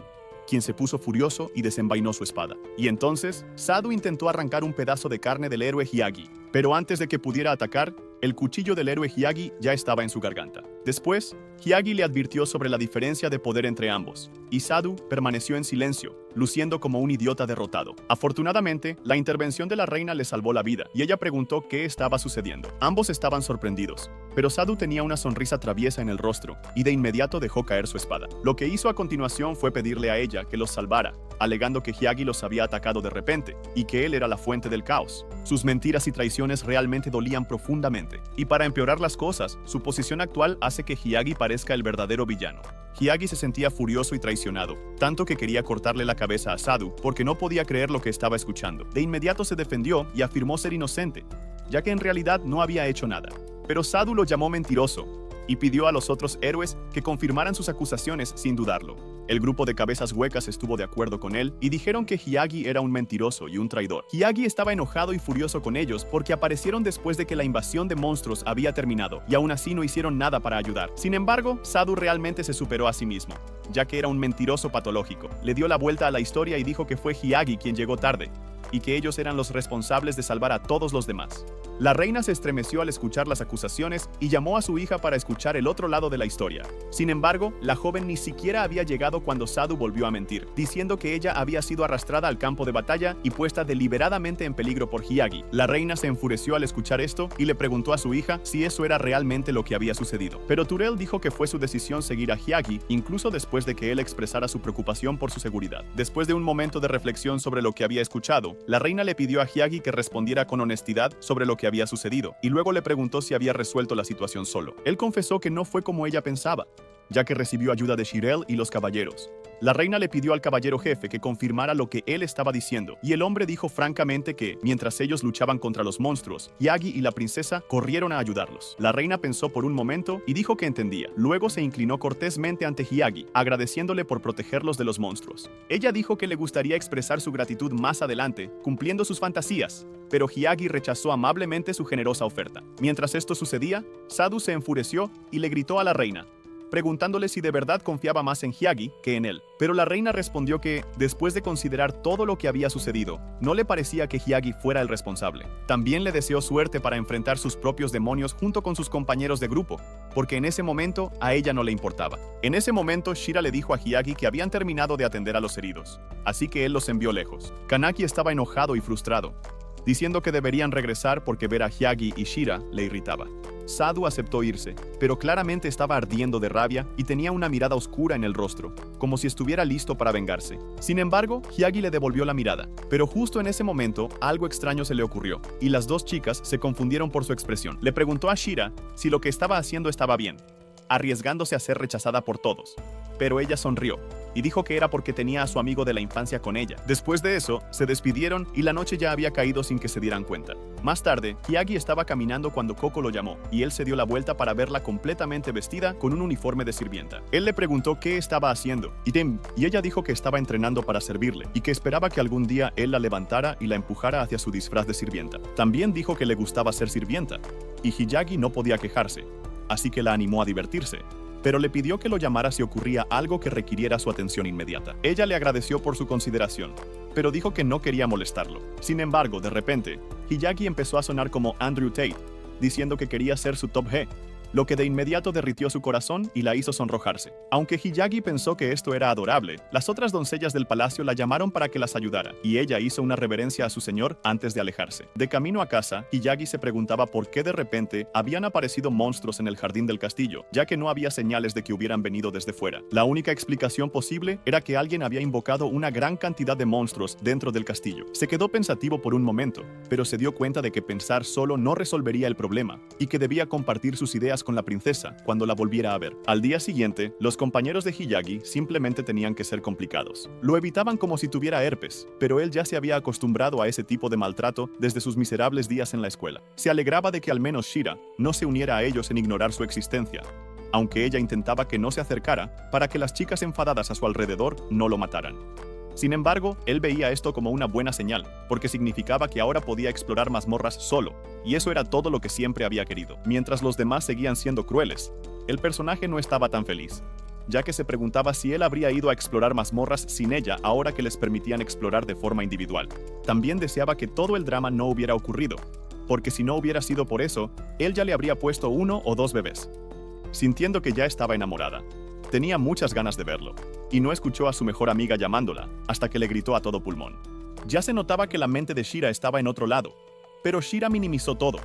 quien se puso furioso y desenvainó su espada. Y entonces, Sadu intentó arrancar un pedazo de carne del héroe Hyagi, pero antes de que pudiera atacar, el cuchillo del héroe Hyagi ya estaba en su garganta. Después, Hyagi le advirtió sobre la diferencia de poder entre ambos, y Sadu permaneció en silencio, luciendo como un idiota derrotado. Afortunadamente, la intervención de la reina le salvó la vida, y ella preguntó qué estaba sucediendo. Ambos estaban sorprendidos, pero Sadu tenía una sonrisa traviesa en el rostro, y de inmediato dejó caer su espada. Lo que hizo a continuación fue pedirle a ella que los salvara, alegando que Hyagi los había atacado de repente, y que él era la fuente del caos. Sus mentiras y traiciones realmente dolían profundamente, y para empeorar las cosas, su posición actual hace que Hyagi parezca el verdadero villano. Hyagi se sentía furioso y traicionado, tanto que quería cortarle la cabeza a Sadu porque no podía creer lo que estaba escuchando. De inmediato se defendió y afirmó ser inocente, ya que en realidad no había hecho nada. Pero Sadu lo llamó mentiroso y pidió a los otros héroes que confirmaran sus acusaciones sin dudarlo. El grupo de cabezas huecas estuvo de acuerdo con él y dijeron que Hyagi era un mentiroso y un traidor. Hyagi estaba enojado y furioso con ellos porque aparecieron después de que la invasión de monstruos había terminado y aún así no hicieron nada para ayudar. Sin embargo, Sadu realmente se superó a sí mismo, ya que era un mentiroso patológico. Le dio la vuelta a la historia y dijo que fue Hyagi quien llegó tarde y que ellos eran los responsables de salvar a todos los demás. La reina se estremeció al escuchar las acusaciones y llamó a su hija para escuchar el otro lado de la historia. Sin embargo, la joven ni siquiera había llegado cuando Sadu volvió a mentir, diciendo que ella había sido arrastrada al campo de batalla y puesta deliberadamente en peligro por Hyagi. La reina se enfureció al escuchar esto y le preguntó a su hija si eso era realmente lo que había sucedido. Pero Turel dijo que fue su decisión seguir a Hyagi, incluso después de que él expresara su preocupación por su seguridad. Después de un momento de reflexión sobre lo que había escuchado, la reina le pidió a Hyagi que respondiera con honestidad sobre lo que había sucedido, y luego le preguntó si había resuelto la situación solo. Él confesó que no fue como ella pensaba, ya que recibió ayuda de Shirel y los caballeros. La reina le pidió al caballero jefe que confirmara lo que él estaba diciendo, y el hombre dijo francamente que, mientras ellos luchaban contra los monstruos, Hyagi y la princesa corrieron a ayudarlos. La reina pensó por un momento y dijo que entendía. Luego se inclinó cortésmente ante Hyagi, agradeciéndole por protegerlos de los monstruos. Ella dijo que le gustaría expresar su gratitud más adelante, cumpliendo sus fantasías, pero Hyagi rechazó amablemente su generosa oferta. Mientras esto sucedía, Sadu se enfureció y le gritó a la reina, preguntándole si de verdad confiaba más en Hyagi que en él. Pero la reina respondió que, después de considerar todo lo que había sucedido, no le parecía que Hyagi fuera el responsable. También le deseó suerte para enfrentar sus propios demonios junto con sus compañeros de grupo, porque en ese momento a ella no le importaba. En ese momento, Shira le dijo a Hyagi que habían terminado de atender a los heridos, así que él los envió lejos. Kanaki estaba enojado y frustrado, diciendo que deberían regresar porque ver a Hyagi y Shira le irritaba. Sadu aceptó irse, pero claramente estaba ardiendo de rabia y tenía una mirada oscura en el rostro, como si estuviera listo para vengarse. Sin embargo, Hyagi le devolvió la mirada, pero justo en ese momento algo extraño se le ocurrió, y las dos chicas se confundieron por su expresión. Le preguntó a Shira si lo que estaba haciendo estaba bien, arriesgándose a ser rechazada por todos, pero ella sonrió, y dijo que era porque tenía a su amigo de la infancia con ella. Después de eso, se despidieron y la noche ya había caído sin que se dieran cuenta. Más tarde, Hyagi estaba caminando cuando Coco lo llamó, y él se dio la vuelta para verla completamente vestida con un uniforme de sirvienta. Él le preguntó qué estaba haciendo, y ella dijo que estaba entrenando para servirle, y que esperaba que algún día él la levantara y la empujara hacia su disfraz de sirvienta. También dijo que le gustaba ser sirvienta, y Hyagi no podía quejarse, así que la animó a divertirse, pero le pidió que lo llamara si ocurría algo que requiriera su atención inmediata. Ella le agradeció por su consideración, pero dijo que no quería molestarlo. Sin embargo, de repente, Hyagi empezó a sonar como Andrew Tate, diciendo que quería ser su top G, lo que de inmediato derritió su corazón y la hizo sonrojarse. Aunque Hyagi pensó que esto era adorable, las otras doncellas del palacio la llamaron para que las ayudara, y ella hizo una reverencia a su señor antes de alejarse. De camino a casa, Hyagi se preguntaba por qué de repente habían aparecido monstruos en el jardín del castillo, ya que no había señales de que hubieran venido desde fuera. La única explicación posible era que alguien había invocado una gran cantidad de monstruos dentro del castillo. Se quedó pensativo por un momento, pero se dio cuenta de que pensar solo no resolvería el problema, y que debía compartir sus ideas con la princesa cuando la volviera a ver. Al día siguiente, los compañeros de Hyagi simplemente tenían que ser complicados. Lo evitaban como si tuviera herpes, pero él ya se había acostumbrado a ese tipo de maltrato desde sus miserables días en la escuela. Se alegraba de que al menos Shira no se uniera a ellos en ignorar su existencia, aunque ella intentaba que no se acercara para que las chicas enfadadas a su alrededor no lo mataran. Sin embargo, él veía esto como una buena señal, porque significaba que ahora podía explorar mazmorras solo, y eso era todo lo que siempre había querido. Mientras los demás seguían siendo crueles, el personaje no estaba tan feliz, ya que se preguntaba si él habría ido a explorar mazmorras sin ella ahora que les permitían explorar de forma individual. También deseaba que todo el drama no hubiera ocurrido, porque si no hubiera sido por eso, él ya le habría puesto 1 o 2 bebés. Sintiendo que ya estaba enamorada, tenía muchas ganas de verlo, y no escuchó a su mejor amiga llamándola, hasta que le gritó a todo pulmón. Ya se notaba que la mente de Shira estaba en otro lado, pero Shira minimizó todo,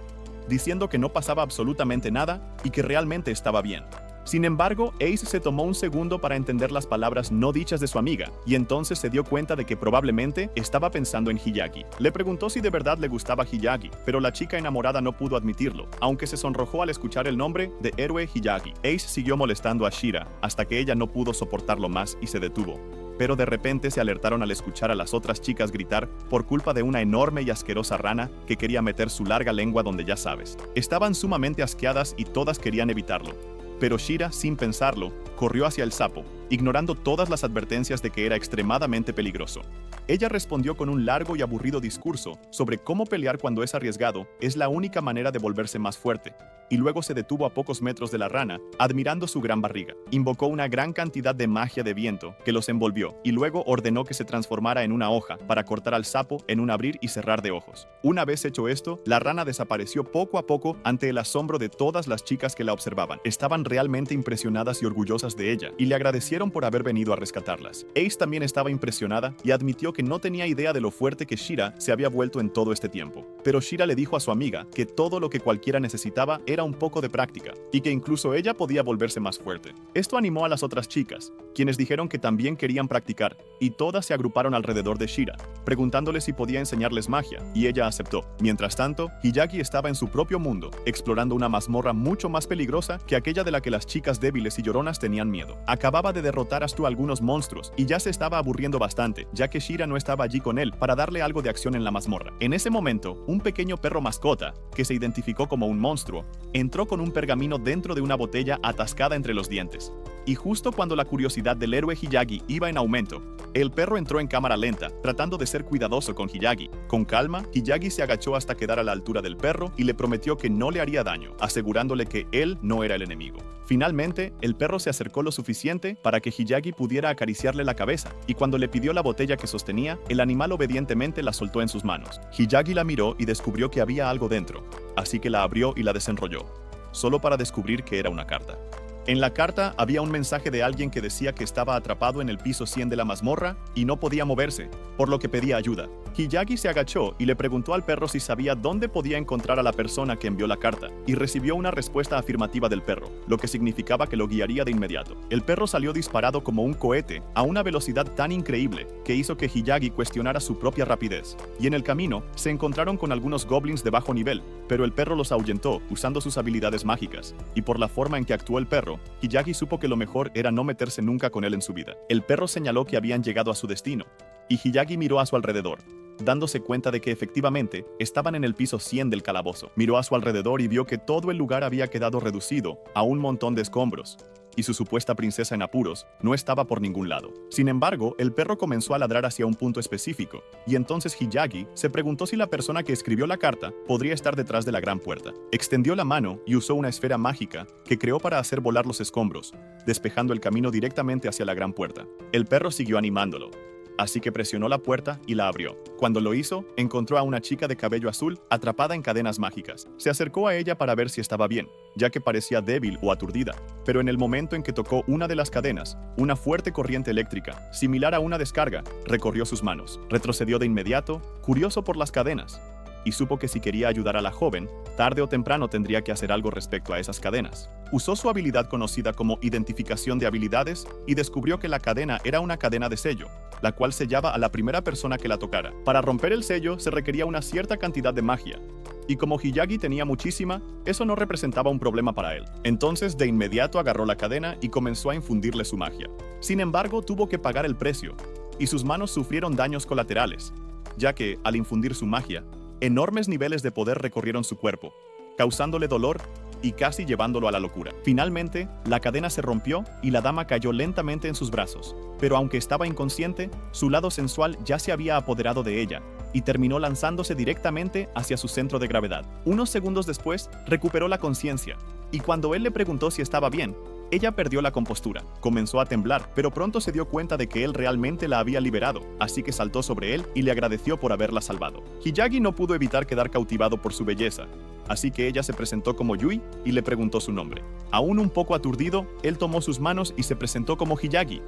diciendo que no pasaba absolutamente nada y que realmente estaba bien. Sin embargo, Ace se tomó un segundo para entender las palabras no dichas de su amiga, y entonces se dio cuenta de que probablemente estaba pensando en Hyagi. Le preguntó si de verdad le gustaba Hyagi, pero la chica enamorada no pudo admitirlo, aunque se sonrojó al escuchar el nombre de héroe Hyagi. Ace siguió molestando a Shira hasta que ella no pudo soportarlo más y se detuvo. Pero de repente se alertaron al escuchar a las otras chicas gritar por culpa de una enorme y asquerosa rana que quería meter su larga lengua donde ya sabes. Estaban sumamente asqueadas y todas querían evitarlo. Pero Shira, sin pensarlo, corrió hacia el sapo, ignorando todas las advertencias de que era extremadamente peligroso. Ella respondió con un largo y aburrido discurso sobre cómo pelear cuando es arriesgado es la única manera de volverse más fuerte, y luego se detuvo a pocos metros de la rana, admirando su gran barriga. Invocó una gran cantidad de magia de viento que los envolvió, y luego ordenó que se transformara en una hoja para cortar al sapo en un abrir y cerrar de ojos. Una vez hecho esto, la rana desapareció poco a poco ante el asombro de todas las chicas que la observaban. Estaban realmente impresionadas y orgullosas de ella, y le agradecieron por haber venido a rescatarlas. Ace también estaba impresionada y admitió que no tenía idea de lo fuerte que Shira se había vuelto en todo este tiempo. Pero Shira le dijo a su amiga que todo lo que cualquiera necesitaba era un poco de práctica, y que incluso ella podía volverse más fuerte. Esto animó a las otras chicas, quienes dijeron que también querían practicar, y todas se agruparon alrededor de Shira, preguntándole si podía enseñarles magia, y ella aceptó. Mientras tanto, Hyagi estaba en su propio mundo, explorando una mazmorra mucho más peligrosa que aquella de la que las chicas débiles y lloronas tenían miedo. Acababa de derrotar hasta algunos monstruos, y ya se estaba aburriendo bastante, ya que Shira no estaba allí con él para darle algo de acción en la mazmorra. En ese momento, un pequeño perro mascota, que se identificó como un monstruo, entró con un pergamino dentro de una botella atascada entre los dientes. Y justo cuando la curiosidad del héroe Hyagi iba en aumento, el perro entró en cámara lenta, tratando de ser cuidadoso con Hyagi. Con calma, Hyagi se agachó hasta quedar a la altura del perro y le prometió que no le haría daño, asegurándole que él no era el enemigo. Finalmente, el perro se acercó lo suficiente para que Hyagi pudiera acariciarle la cabeza, y cuando le pidió la botella que sostenía, el animal obedientemente la soltó en sus manos. Hyagi la miró y descubrió que había algo dentro, así que la abrió y la desenrolló, solo para descubrir que era una carta. En la carta había un mensaje de alguien que decía que estaba atrapado en el piso 100 de la mazmorra y no podía moverse, por lo que pedía ayuda. Hyagi se agachó y le preguntó al perro si sabía dónde podía encontrar a la persona que envió la carta, y recibió una respuesta afirmativa del perro, lo que significaba que lo guiaría de inmediato. El perro salió disparado como un cohete a una velocidad tan increíble que hizo que Hyagi cuestionara su propia rapidez. Y en el camino, se encontraron con algunos goblins de bajo nivel, pero el perro los ahuyentó usando sus habilidades mágicas, y por la forma en que actuó el perro, perro, Hiyagi supo que lo mejor era no meterse nunca con él en su vida. El perro señaló que habían llegado a su destino, y Hiyagi miró a su alrededor, dándose cuenta de que efectivamente estaban en el piso 100 del calabozo. Miró a su alrededor y vio que todo el lugar había quedado reducido a un montón de escombros, y su supuesta princesa en apuros no estaba por ningún lado. Sin embargo, el perro comenzó a ladrar hacia un punto específico, y entonces Hiyagi se preguntó si la persona que escribió la carta podría estar detrás de la gran puerta. Extendió la mano y usó una esfera mágica que creó para hacer volar los escombros, despejando el camino directamente hacia la gran puerta. El perro siguió animándolo, así que presionó la puerta y la abrió. Cuando lo hizo, encontró a una chica de cabello azul atrapada en cadenas mágicas. Se acercó a ella para ver si estaba bien, ya que parecía débil o aturdida, pero en el momento en que tocó una de las cadenas, una fuerte corriente eléctrica, similar a una descarga, recorrió sus manos. Retrocedió de inmediato, curioso por las cadenas, y supo que si quería ayudar a la joven, tarde o temprano tendría que hacer algo respecto a esas cadenas. Usó su habilidad conocida como identificación de habilidades y descubrió que la cadena era una cadena de sello, la cual sellaba a la primera persona que la tocara. Para romper el sello se requería una cierta cantidad de magia, y como Hiyagi tenía muchísima, eso no representaba un problema para él. Entonces de inmediato agarró la cadena y comenzó a infundirle su magia. Sin embargo, tuvo que pagar el precio, y sus manos sufrieron daños colaterales, ya que, al infundir su magia, enormes niveles de poder recorrieron su cuerpo, causándole dolor y casi llevándolo a la locura. Finalmente, la cadena se rompió y la dama cayó lentamente en sus brazos, pero aunque estaba inconsciente, su lado sensual ya se había apoderado de ella y terminó lanzándose directamente hacia su centro de gravedad. Unos segundos después, recuperó la conciencia, y cuando él le preguntó si estaba bien, ella perdió la compostura, comenzó a temblar, pero pronto se dio cuenta de que él realmente la había liberado, así que saltó sobre él y le agradeció por haberla salvado. Hiyagi no pudo evitar quedar cautivado por su belleza, así que ella se presentó como Yui y le preguntó su nombre. Aún un poco aturdido, él tomó sus manos y se presentó como Hiyagi,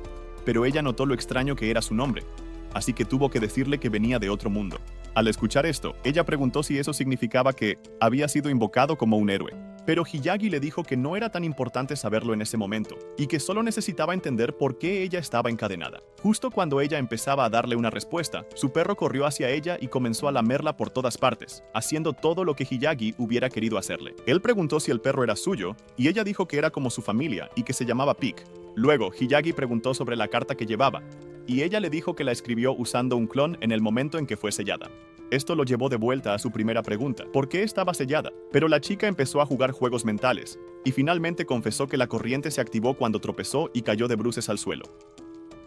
pero ella notó lo extraño que era su nombre, así que tuvo que decirle que venía de otro mundo. Al escuchar esto, ella preguntó si eso significaba que había sido invocado como un héroe. Pero Hiyagi le dijo que no era tan importante saberlo en ese momento, y que solo necesitaba entender por qué ella estaba encadenada. Justo cuando ella empezaba a darle una respuesta, su perro corrió hacia ella y comenzó a lamerla por todas partes, haciendo todo lo que Hiyagi hubiera querido hacerle. Él preguntó si el perro era suyo, y ella dijo que era como su familia y que se llamaba Pig. Luego, Hiyagi preguntó sobre la carta que llevaba, y ella le dijo que la escribió usando un clon en el momento en que fue sellada. Esto lo llevó de vuelta a su primera pregunta, ¿por qué estaba sellada? Pero la chica empezó a jugar juegos mentales, y finalmente confesó que la corriente se activó cuando tropezó y cayó de bruces al suelo.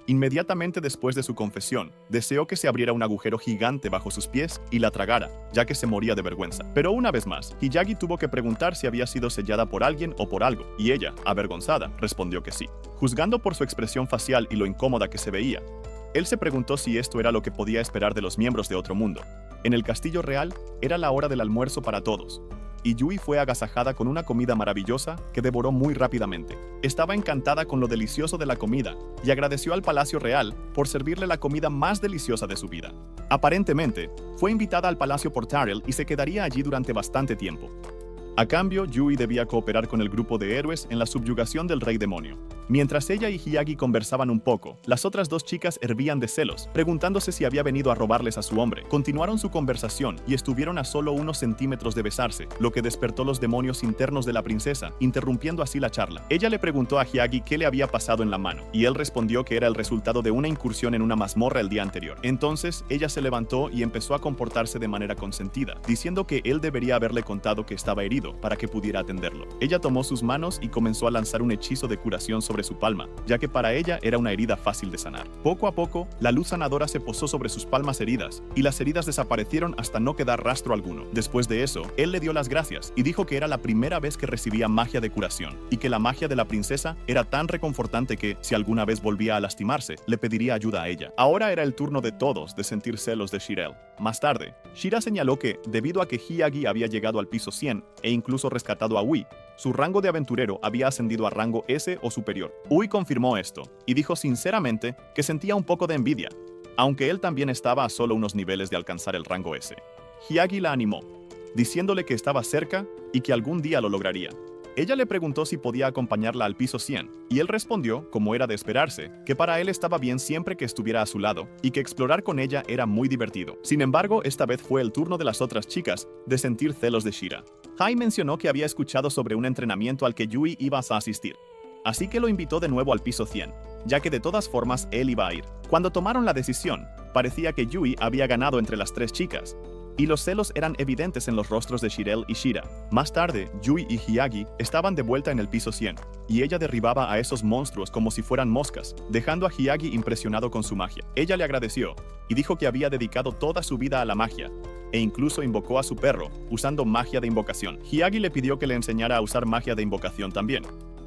Inmediatamente después de su confesión, deseó que se abriera un agujero gigante bajo sus pies y la tragara, ya que se moría de vergüenza. Pero una vez más, Hiyagi tuvo que preguntar si había sido sellada por alguien o por algo, y ella, avergonzada, respondió que sí. Juzgando por su expresión facial y lo incómoda que se veía, él se preguntó si esto era lo que podía esperar de los miembros de otro mundo. En el castillo real, era la hora del almuerzo para todos, y Yui fue agasajada con una comida maravillosa que devoró muy rápidamente. Estaba encantada con lo delicioso de la comida y agradeció al Palacio Real por servirle la comida más deliciosa de su vida. Aparentemente, fue invitada al palacio por Tarrell y se quedaría allí durante bastante tiempo. A cambio, Yui debía cooperar con el grupo de héroes en la subyugación del rey demonio. Mientras ella y Hiyagi conversaban un poco, las otras dos chicas hervían de celos, preguntándose si había venido a robarles a su hombre. Continuaron su conversación y estuvieron a solo unos centímetros de besarse, lo que despertó los demonios internos de la princesa, interrumpiendo así la charla. Ella le preguntó a Hiyagi qué le había pasado en la mano, y él respondió que era el resultado de una incursión en una mazmorra el día anterior. Entonces, ella se levantó y empezó a comportarse de manera consentida, diciendo que él debería haberle contado que estaba herido para que pudiera atenderlo. Ella tomó sus manos y comenzó a lanzar un hechizo de curación sobre su palma, ya que para ella era una herida fácil de sanar. Poco a poco, la luz sanadora se posó sobre sus palmas heridas, y las heridas desaparecieron hasta no quedar rastro alguno. Después de eso, él le dio las gracias y dijo que era la primera vez que recibía magia de curación, y que la magia de la princesa era tan reconfortante que, si alguna vez volvía a lastimarse, le pediría ayuda a ella. Ahora era el turno de todos de sentir celos de Shirel. Más tarde, Shira señaló que, debido a que Hiyagi había llegado al piso 100 e incluso rescatado a Ui, su rango de aventurero había ascendido a rango S o superior. Ui confirmó esto, y dijo sinceramente que sentía un poco de envidia, aunque él también estaba a solo unos niveles de alcanzar el rango S. Hiyagi la animó, diciéndole que estaba cerca y que algún día lo lograría. Ella le preguntó si podía acompañarla al piso 100, y él respondió, como era de esperarse, que para él estaba bien siempre que estuviera a su lado, y que explorar con ella era muy divertido. Sin embargo, esta vez fue el turno de las otras chicas de sentir celos de Shira. Hai mencionó que había escuchado sobre un entrenamiento al que Yui iba a asistir, así que lo invitó de nuevo al piso 100, ya que de todas formas él iba a ir. Cuando tomaron la decisión, parecía que Yui había ganado entre las tres chicas, y los celos eran evidentes en los rostros de Shirel y Shira. Más tarde, Yui y Hyagi estaban de vuelta en el piso 100, y ella derribaba a esos monstruos como si fueran moscas, dejando a Hyagi impresionado con su magia. Ella le agradeció, y dijo que había dedicado toda su vida a la magia, e incluso invocó a su perro, usando magia de invocación. Hyagi le pidió que le enseñara a usar magia de invocación también,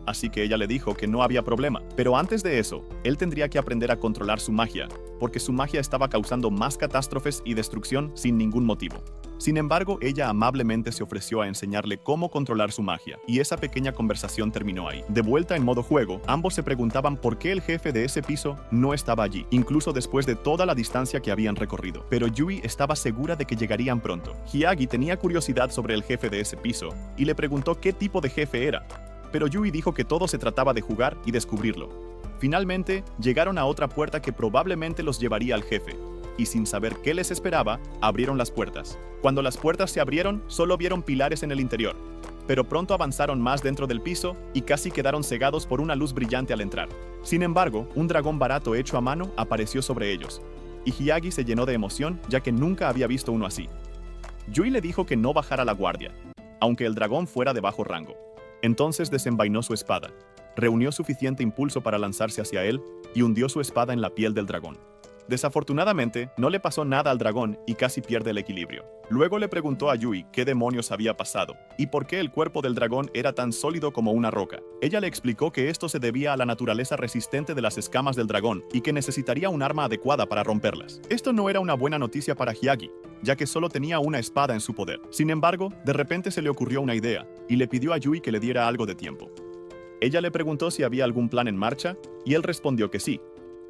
así que ella le dijo que no había problema. Pero antes de eso, él tendría que aprender a controlar su magia, porque su magia estaba causando más catástrofes y destrucción sin ningún motivo. Sin embargo, ella amablemente se ofreció a enseñarle cómo controlar su magia, y esa pequeña conversación terminó ahí. De vuelta en modo juego, ambos se preguntaban por qué el jefe de ese piso no estaba allí, incluso después de toda la distancia que habían recorrido. Pero Yui estaba segura de que llegarían pronto. Hyagi tenía curiosidad sobre el jefe de ese piso, y le preguntó qué tipo de jefe era. Pero Yui dijo que todo se trataba de jugar y descubrirlo. Finalmente, llegaron a otra puerta que probablemente los llevaría al jefe, y sin saber qué les esperaba, abrieron las puertas. Cuando las puertas se abrieron, solo vieron pilares en el interior, pero pronto avanzaron más dentro del piso y casi quedaron cegados por una luz brillante al entrar. Sin embargo, un dragón barato hecho a mano apareció sobre ellos, y Hyagi se llenó de emoción ya que nunca había visto uno así. Yui le dijo que no bajara la guardia, aunque el dragón fuera de bajo rango. Entonces desenvainó su espada, reunió suficiente impulso para lanzarse hacia él y hundió su espada en la piel del dragón. Desafortunadamente, no le pasó nada al dragón y casi pierde el equilibrio. Luego le preguntó a Yui qué demonios había pasado y por qué el cuerpo del dragón era tan sólido como una roca. Ella le explicó que esto se debía a la naturaleza resistente de las escamas del dragón y que necesitaría un arma adecuada para romperlas. Esto no era una buena noticia para Hyagi, ya que solo tenía una espada en su poder. Sin embargo, de repente se le ocurrió una idea y le pidió a Yui que le diera algo de tiempo. Ella le preguntó si había algún plan en marcha y él respondió que sí,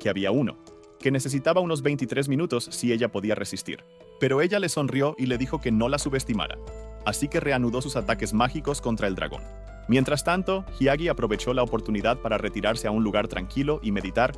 que había uno, que necesitaba unos 23 minutos si ella podía resistir. Pero ella le sonrió y le dijo que no la subestimara, así que reanudó sus ataques mágicos contra el dragón. Mientras tanto, Hyagi aprovechó la oportunidad para retirarse a un lugar tranquilo y meditar,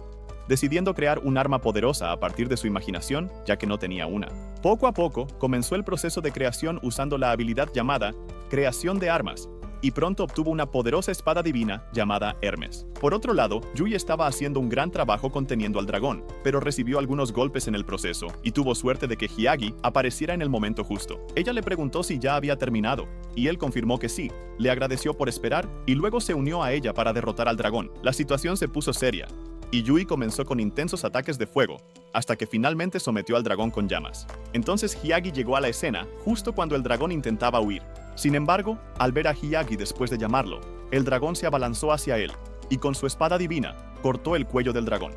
decidiendo crear un arma poderosa a partir de su imaginación, ya que no tenía una. Poco a poco, comenzó el proceso de creación usando la habilidad llamada creación de armas, y pronto obtuvo una poderosa espada divina llamada Hermes. Por otro lado, Yui estaba haciendo un gran trabajo conteniendo al dragón, pero recibió algunos golpes en el proceso, y tuvo suerte de que Hyagi apareciera en el momento justo. Ella le preguntó si ya había terminado, y él confirmó que sí, le agradeció por esperar, y luego se unió a ella para derrotar al dragón. La situación se puso seria, y Yui comenzó con intensos ataques de fuego, hasta que finalmente sometió al dragón con llamas. Entonces Hyagi llegó a la escena justo cuando el dragón intentaba huir. Sin embargo, al ver a Hyagi después de llamarlo, el dragón se abalanzó hacia él, y con su espada divina, cortó el cuello del dragón.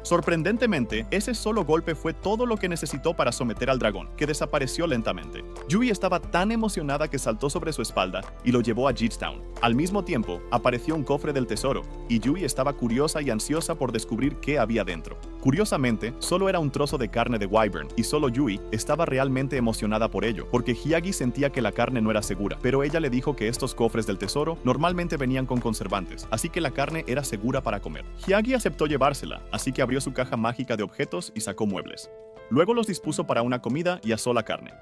Sorprendentemente, ese solo golpe fue todo lo que necesitó para someter al dragón, que desapareció lentamente. Yui estaba tan emocionada que saltó sobre su espalda y lo llevó a Jitstown. Al mismo tiempo, apareció un cofre del tesoro, y Yui estaba curiosa y ansiosa por descubrir qué había dentro. Curiosamente, solo era un trozo de carne de Wyvern, y solo Yui estaba realmente emocionada por ello, porque Hyagi sentía que la carne no era segura, pero ella le dijo que estos cofres del tesoro normalmente venían con conservantes, así que la carne era segura para comer. Hyagi aceptó llevársela, así que abrió su caja mágica de objetos y sacó muebles. Luego los dispuso para una comida y asó la carne.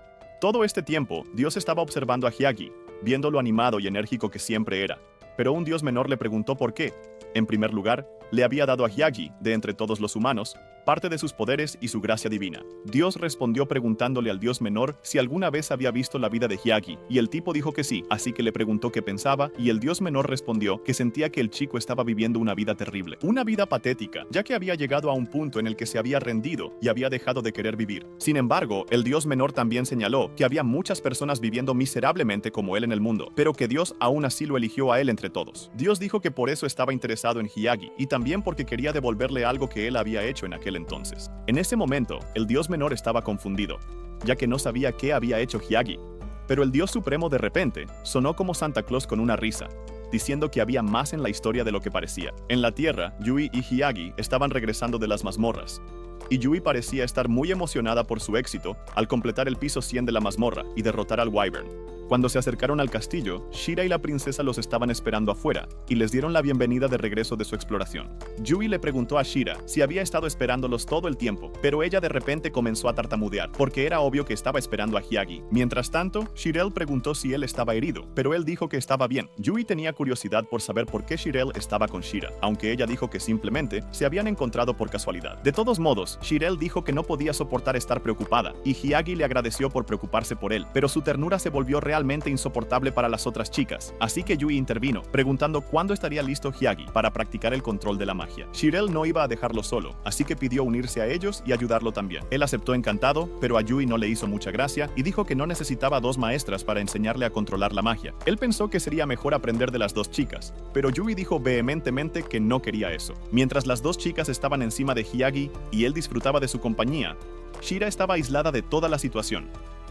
Todo este tiempo, Dios estaba observando a Hyagi, viendo lo animado y enérgico que siempre era, pero un dios menor le preguntó por qué. En primer lugar, le había dado a Hyagi, de entre todos los humanos, parte de sus poderes y su gracia divina. Dios respondió preguntándole al dios menor si alguna vez había visto la vida de Hyagi, y el tipo dijo que sí, así que le preguntó qué pensaba, y el dios menor respondió que sentía que el chico estaba viviendo una vida terrible, una vida patética, ya que había llegado a un punto en el que se había rendido y había dejado de querer vivir. Sin embargo, el dios menor también señaló que había muchas personas viviendo miserablemente como él en el mundo, pero que Dios aún así lo eligió a él entre todos. Dios dijo que por eso estaba interesado en Hyagi, y también porque quería devolverle algo que él había hecho en aquel entonces. En ese momento, el dios menor estaba confundido, ya que no sabía qué había hecho Hyagi. Pero el dios supremo de repente sonó como Santa Claus con una risa, diciendo que había más en la historia de lo que parecía. En la tierra, Yui y Hyagi estaban regresando de las mazmorras, y Yui parecía estar muy emocionada por su éxito al completar el piso 100 de la mazmorra y derrotar al Wyvern. Cuando se acercaron al castillo, Shira y la princesa los estaban esperando afuera, y les dieron la bienvenida de regreso de su exploración. Yui le preguntó a Shira si había estado esperándolos todo el tiempo, pero ella de repente comenzó a tartamudear, porque era obvio que estaba esperando a Hyagi. Mientras tanto, Shirel preguntó si él estaba herido, pero él dijo que estaba bien. Yui tenía curiosidad por saber por qué Shirel estaba con Shira, aunque ella dijo que simplemente se habían encontrado por casualidad. De todos modos, Shirel dijo que no podía soportar estar preocupada, y Hyagi le agradeció por preocuparse por él, pero su ternura se volvió realmente insoportable para las otras chicas, así que Yui intervino, preguntando cuándo estaría listo Hyagi para practicar el control de la magia. Shirel no iba a dejarlo solo, así que pidió unirse a ellos y ayudarlo también. Él aceptó encantado, pero a Yui no le hizo mucha gracia y dijo que no necesitaba dos maestras para enseñarle a controlar la magia. Él pensó que sería mejor aprender de las dos chicas, pero Yui dijo vehementemente que no quería eso. Mientras las dos chicas estaban encima de Hyagi y él disfrutaba de su compañía, Shira estaba aislada de toda la situación.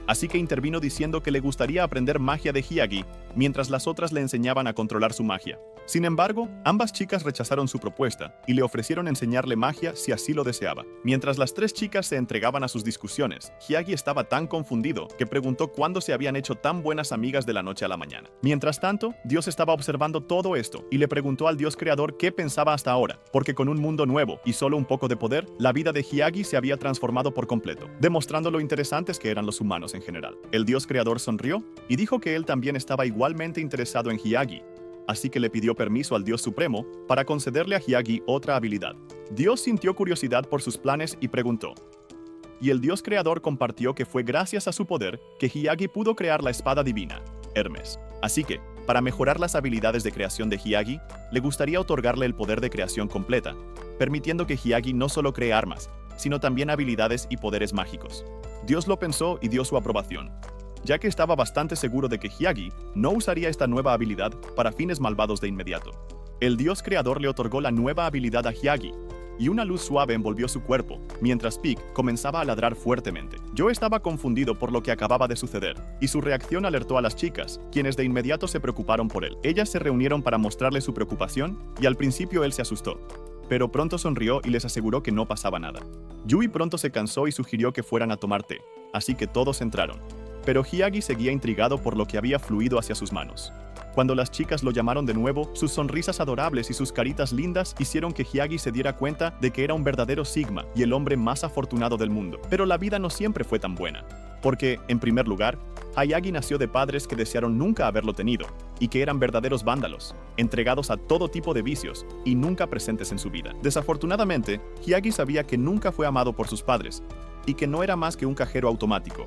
Así que intervino diciendo que le gustaría aprender magia de Hyagi, mientras las otras le enseñaban a controlar su magia. Sin embargo, ambas chicas rechazaron su propuesta y le ofrecieron enseñarle magia si así lo deseaba. Mientras las tres chicas se entregaban a sus discusiones, Hyagi estaba tan confundido que preguntó cuándo se habían hecho tan buenas amigas de la noche a la mañana. Mientras tanto, Dios estaba observando todo esto y le preguntó al Dios creador qué pensaba hasta ahora, porque con un mundo nuevo y solo un poco de poder, la vida de Hyagi se había transformado por completo, demostrando lo interesantes que eran los humanos en general. El Dios creador sonrió y dijo que él también estaba igualmente interesado en Hyagi, así que le pidió permiso al Dios Supremo para concederle a Hyagi otra habilidad. Dios sintió curiosidad por sus planes y preguntó. Y el Dios creador compartió que fue gracias a su poder que Hyagi pudo crear la espada divina, Hermes. Así que, para mejorar las habilidades de creación de Hyagi, le gustaría otorgarle el poder de creación completa, permitiendo que Hyagi no solo cree armas, sino también habilidades y poderes mágicos. Dios lo pensó y dio su aprobación, ya que estaba bastante seguro de que Hyagi no usaría esta nueva habilidad para fines malvados de inmediato. El Dios creador le otorgó la nueva habilidad a Hyagi, y una luz suave envolvió su cuerpo, mientras Pig comenzaba a ladrar fuertemente. Yo estaba confundido por lo que acababa de suceder, y su reacción alertó a las chicas, quienes de inmediato se preocuparon por él. Ellas se reunieron para mostrarle su preocupación, y al principio él se asustó, pero pronto sonrió y les aseguró que no pasaba nada. Yui pronto se cansó y sugirió que fueran a tomar té, así que todos entraron. Pero Hyagi seguía intrigado por lo que había fluido hacia sus manos. Cuando las chicas lo llamaron de nuevo, sus sonrisas adorables y sus caritas lindas hicieron que Hyagi se diera cuenta de que era un verdadero Sigma y el hombre más afortunado del mundo. Pero la vida no siempre fue tan buena, porque, en primer lugar, Hyagi nació de padres que desearon nunca haberlo tenido, y que eran verdaderos vándalos, entregados a todo tipo de vicios y nunca presentes en su vida. Desafortunadamente, Hyagi sabía que nunca fue amado por sus padres, y que no era más que un cajero automático,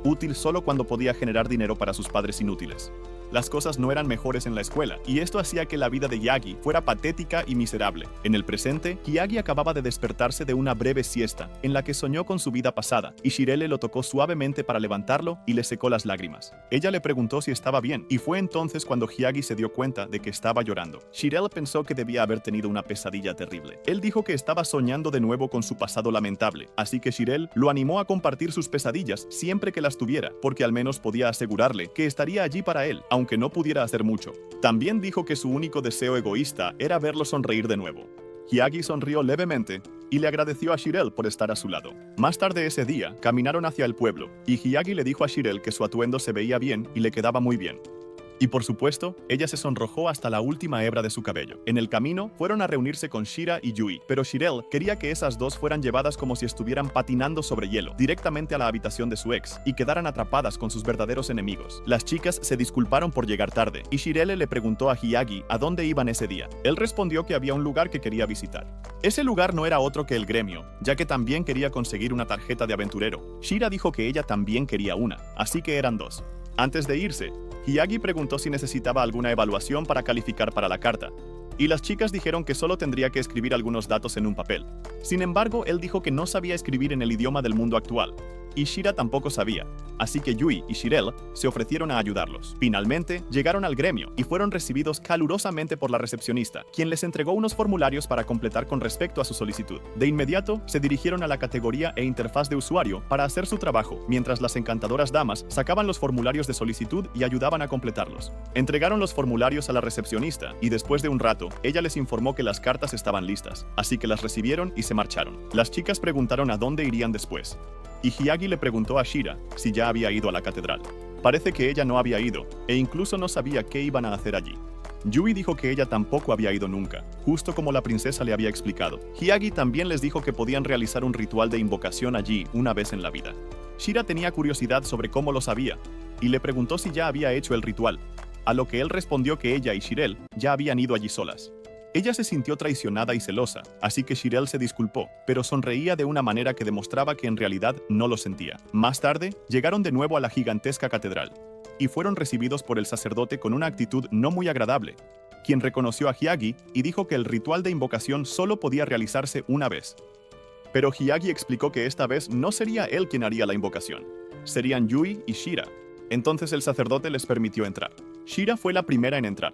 útil solo cuando podía generar dinero para sus padres inútiles. Las cosas no eran mejores en la escuela, y esto hacía que la vida de Hyagi fuera patética y miserable. En el presente, Hyagi acababa de despertarse de una breve siesta, en la que soñó con su vida pasada, y Shirele lo tocó suavemente para levantarlo y le secó las lágrimas. Ella le preguntó si estaba bien, y fue entonces cuando Hyagi se dio cuenta de que estaba llorando. Shirele pensó que debía haber tenido una pesadilla terrible. Él dijo que estaba soñando de nuevo con su pasado lamentable, así que Shirele lo animó a compartir sus pesadillas siempre que las tuviera, porque al menos podía asegurarle que estaría allí para él, aunque no pudiera hacer mucho. También dijo que su único deseo egoísta era verlo sonreír de nuevo. Hyagi sonrió levemente y le agradeció a Shirele por estar a su lado. Más tarde ese día, caminaron hacia el pueblo, y Hyagi le dijo a Shirele que su atuendo se veía bien y le quedaba muy bien. Y por supuesto, ella se sonrojó hasta la última hebra de su cabello. En el camino, fueron a reunirse con Shira y Yui, pero Shirele quería que esas dos fueran llevadas como si estuvieran patinando sobre hielo, directamente a la habitación de su ex, y quedaran atrapadas con sus verdaderos enemigos. Las chicas se disculparon por llegar tarde, y Shirele le preguntó a Hyagi a dónde iban ese día. Él respondió que había un lugar que quería visitar. Ese lugar no era otro que el gremio, ya que también quería conseguir una tarjeta de aventurero. Shira dijo que ella también quería una, así que eran dos. Antes de irse, Hyagi preguntó si necesitaba alguna evaluación para calificar para la carta, y las chicas dijeron que solo tendría que escribir algunos datos en un papel. Sin embargo, él dijo que no sabía escribir en el idioma del mundo actual, y Shira tampoco sabía, así que Yui y Shirele se ofrecieron a ayudarlos. Finalmente, llegaron al gremio y fueron recibidos calurosamente por la recepcionista, quien les entregó unos formularios para completar con respecto a su solicitud. De inmediato, se dirigieron a la categoría e interfaz de usuario para hacer su trabajo, mientras las encantadoras damas sacaban los formularios de solicitud y ayudaban a completarlos. Entregaron los formularios a la recepcionista, y después de un rato, ella les informó que las cartas estaban listas, así que las recibieron y se marcharon. Las chicas preguntaron a dónde irían después, y Hyagi le preguntó a Shira si ya había ido a la catedral. Parece que ella no había ido, e incluso no sabía qué iban a hacer allí. Yui dijo que ella tampoco había ido nunca, justo como la princesa le había explicado. Hyagi también les dijo que podían realizar un ritual de invocación allí una vez en la vida. Shira tenía curiosidad sobre cómo lo sabía, y le preguntó si ya había hecho el ritual, a lo que él respondió que ella y Shirel ya habían ido allí solas. Ella se sintió traicionada y celosa, así que Shirel se disculpó, pero sonreía de una manera que demostraba que en realidad no lo sentía. Más tarde, llegaron de nuevo a la gigantesca catedral, y fueron recibidos por el sacerdote con una actitud no muy agradable, quien reconoció a Hyagi y dijo que el ritual de invocación solo podía realizarse una vez. Pero Hyagi explicó que esta vez no sería él quien haría la invocación, serían Yui y Shira. Entonces el sacerdote les permitió entrar. Shira fue la primera en entrar,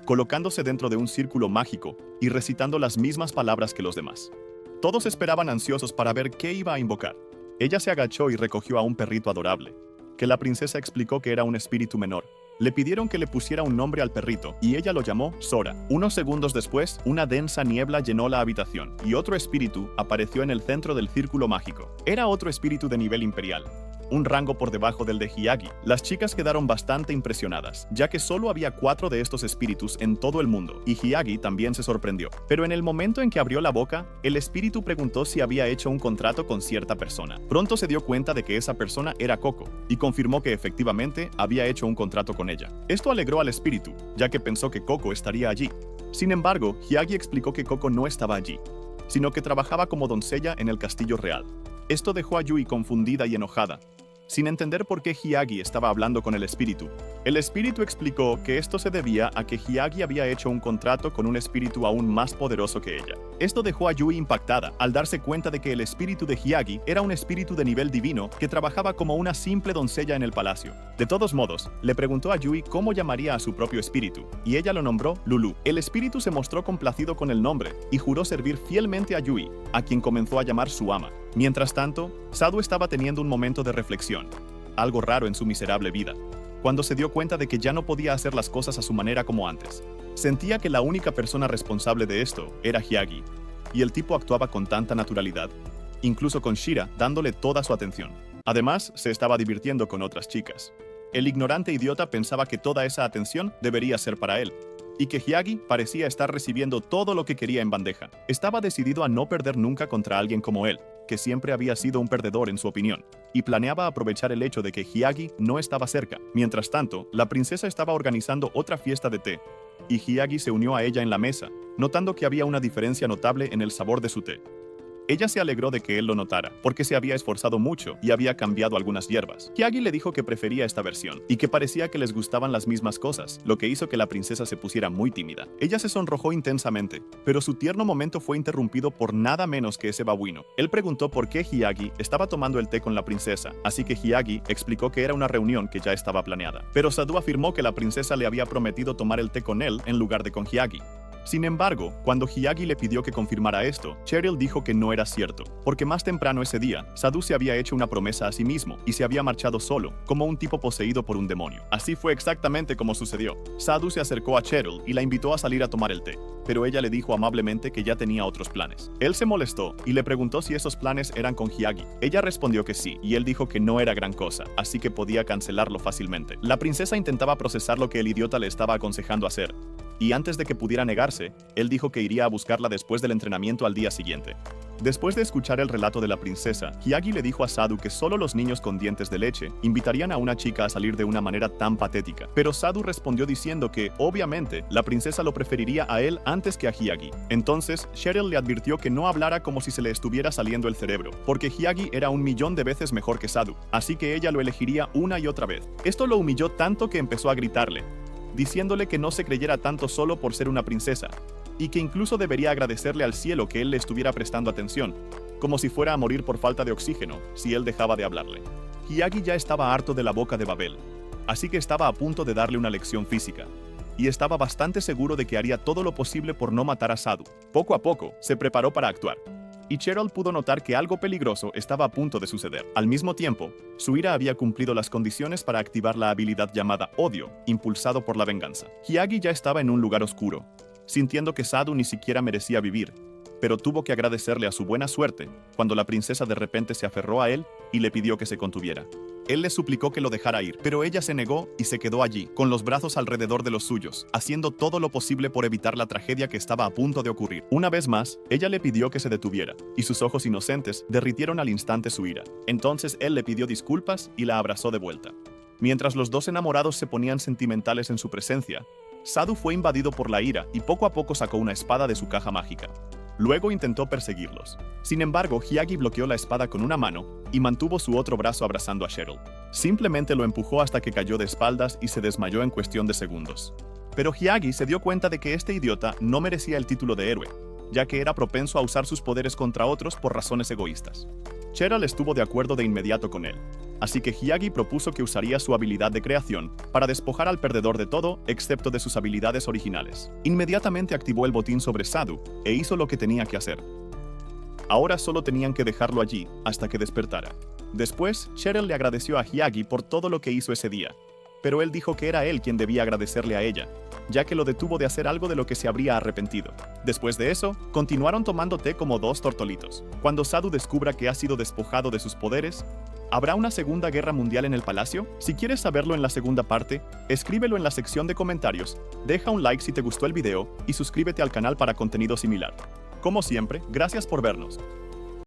colocándose dentro de un círculo mágico y recitando las mismas palabras que los demás. Todos esperaban ansiosos para ver qué iba a invocar. Ella se agachó y recogió a un perrito adorable, que la princesa explicó que era un espíritu menor. Le pidieron que le pusiera un nombre al perrito y ella lo llamó Sora. Unos segundos después, una densa niebla llenó la habitación y otro espíritu apareció en el centro del círculo mágico. Era otro espíritu de nivel imperial, un rango por debajo del de Hyagi. Las chicas quedaron bastante impresionadas, ya que solo había 4 de estos espíritus en todo el mundo, y Hyagi también se sorprendió. Pero en el momento en que abrió la boca, el espíritu preguntó si había hecho un contrato con cierta persona. Pronto se dio cuenta de que esa persona era Coco, y confirmó que efectivamente había hecho un contrato con ella. Esto alegró al espíritu, ya que pensó que Coco estaría allí. Sin embargo, Hyagi explicó que Coco no estaba allí, sino que trabajaba como doncella en el castillo real. Esto dejó a Yui confundida y enojada, sin entender por qué Hyagi estaba hablando con el espíritu. El espíritu explicó que esto se debía a que Hyagi había hecho un contrato con un espíritu aún más poderoso que ella. Esto dejó a Yui impactada al darse cuenta de que el espíritu de Hyagi era un espíritu de nivel divino que trabajaba como una simple doncella en el palacio. De todos modos, le preguntó a Yui cómo llamaría a su propio espíritu, y ella lo nombró Lulu. El espíritu se mostró complacido con el nombre y juró servir fielmente a Yui, a quien comenzó a llamar su ama. Mientras tanto, Sadu estaba teniendo un momento de reflexión, algo raro en su miserable vida, cuando se dio cuenta de que ya no podía hacer las cosas a su manera como antes. Sentía que la única persona responsable de esto era Hyagi, y el tipo actuaba con tanta naturalidad, incluso con Shira dándole toda su atención. Además, se estaba divirtiendo con otras chicas. El ignorante idiota pensaba que toda esa atención debería ser para él, y que Hyagi parecía estar recibiendo todo lo que quería en bandeja. Estaba decidido a no perder nunca contra alguien como él, que siempre había sido un perdedor en su opinión, y planeaba aprovechar el hecho de que Hyagi no estaba cerca. Mientras tanto, la princesa estaba organizando otra fiesta de té, y Hyagi se unió a ella en la mesa, notando que había una diferencia notable en el sabor de su té. Ella se alegró de que él lo notara, porque se había esforzado mucho y había cambiado algunas hierbas. Hyagi le dijo que prefería esta versión, y que parecía que les gustaban las mismas cosas, lo que hizo que la princesa se pusiera muy tímida. Ella se sonrojó intensamente, pero su tierno momento fue interrumpido por nada menos que ese babuino. Él preguntó por qué Hyagi estaba tomando el té con la princesa, así que Hyagi explicó que era una reunión que ya estaba planeada. Pero Sadu afirmó que la princesa le había prometido tomar el té con él en lugar de con Hyagi. Sin embargo, cuando Hyagi le pidió que confirmara esto, Cheryl dijo que no era cierto, porque más temprano ese día, Sadu se había hecho una promesa a sí mismo y se había marchado solo, como un tipo poseído por un demonio. Así fue exactamente como sucedió. Sadu se acercó a Cheryl y la invitó a salir a tomar el té, pero ella le dijo amablemente que ya tenía otros planes. Él se molestó y le preguntó si esos planes eran con Hyagi. Ella respondió que sí, y él dijo que no era gran cosa, así que podía cancelarlo fácilmente. La princesa intentaba procesar lo que el idiota le estaba aconsejando hacer, y antes de que pudiera negarse, él dijo que iría a buscarla después del entrenamiento al día siguiente. Después de escuchar el relato de la princesa, Hyagi le dijo a Sadu que solo los niños con dientes de leche invitarían a una chica a salir de una manera tan patética. Pero Sadu respondió diciendo que, obviamente, la princesa lo preferiría a él antes que a Hyagi. Entonces, Cheryl le advirtió que no hablara como si se le estuviera saliendo el cerebro, porque Hyagi era 1.000.000 de veces mejor que Sadu, así que ella lo elegiría una y otra vez. Esto lo humilló tanto que empezó a gritarle, diciéndole que no se creyera tanto solo por ser una princesa, y que incluso debería agradecerle al cielo que él le estuviera prestando atención, como si fuera a morir por falta de oxígeno si él dejaba de hablarle. Hyagi ya estaba harto de la boca de Babel, así que estaba a punto de darle una lección física, y estaba bastante seguro de que haría todo lo posible por no matar a Sadu. Poco a poco, se preparó para actuar, y Cheryl pudo notar que algo peligroso estaba a punto de suceder. Al mismo tiempo, su ira había cumplido las condiciones para activar la habilidad llamada Odio, impulsado por la venganza. Hyagi ya estaba en un lugar oscuro, sintiendo que Sadu ni siquiera merecía vivir, pero tuvo que agradecerle a su buena suerte cuando la princesa de repente se aferró a él y le pidió que se contuviera. Él le suplicó que lo dejara ir, pero ella se negó y se quedó allí, con los brazos alrededor de los suyos, haciendo todo lo posible por evitar la tragedia que estaba a punto de ocurrir. Una vez más, ella le pidió que se detuviera, y sus ojos inocentes derritieron al instante su ira. Entonces él le pidió disculpas y la abrazó de vuelta. Mientras los dos enamorados se ponían sentimentales en su presencia, Sadhu fue invadido por la ira y poco a poco sacó una espada de su caja mágica. Luego intentó perseguirlos. Sin embargo, Hyagi bloqueó la espada con una mano y mantuvo su otro brazo abrazando a Cheryl. Simplemente lo empujó hasta que cayó de espaldas y se desmayó en cuestión de segundos. Pero Hyagi se dio cuenta de que este idiota no merecía el título de héroe, ya que era propenso a usar sus poderes contra otros por razones egoístas. Cheryl estuvo de acuerdo de inmediato con él, así que Hyagi propuso que usaría su habilidad de creación para despojar al perdedor de todo excepto de sus habilidades originales. Inmediatamente activó el botín sobre Sadhu e hizo lo que tenía que hacer. Ahora solo tenían que dejarlo allí hasta que despertara. Después, Cheryl le agradeció a Hyagi por todo lo que hizo ese día, pero él dijo que era él quien debía agradecerle a ella, ya que lo detuvo de hacer algo de lo que se habría arrepentido. Después de eso, continuaron tomando té como dos tortolitos. Cuando Sadhu descubra que ha sido despojado de sus poderes, ¿habrá una segunda guerra mundial en el palacio? Si quieres saberlo en la segunda parte, escríbelo en la sección de comentarios, deja un like si te gustó el video y suscríbete al canal para contenido similar. Como siempre, gracias por vernos.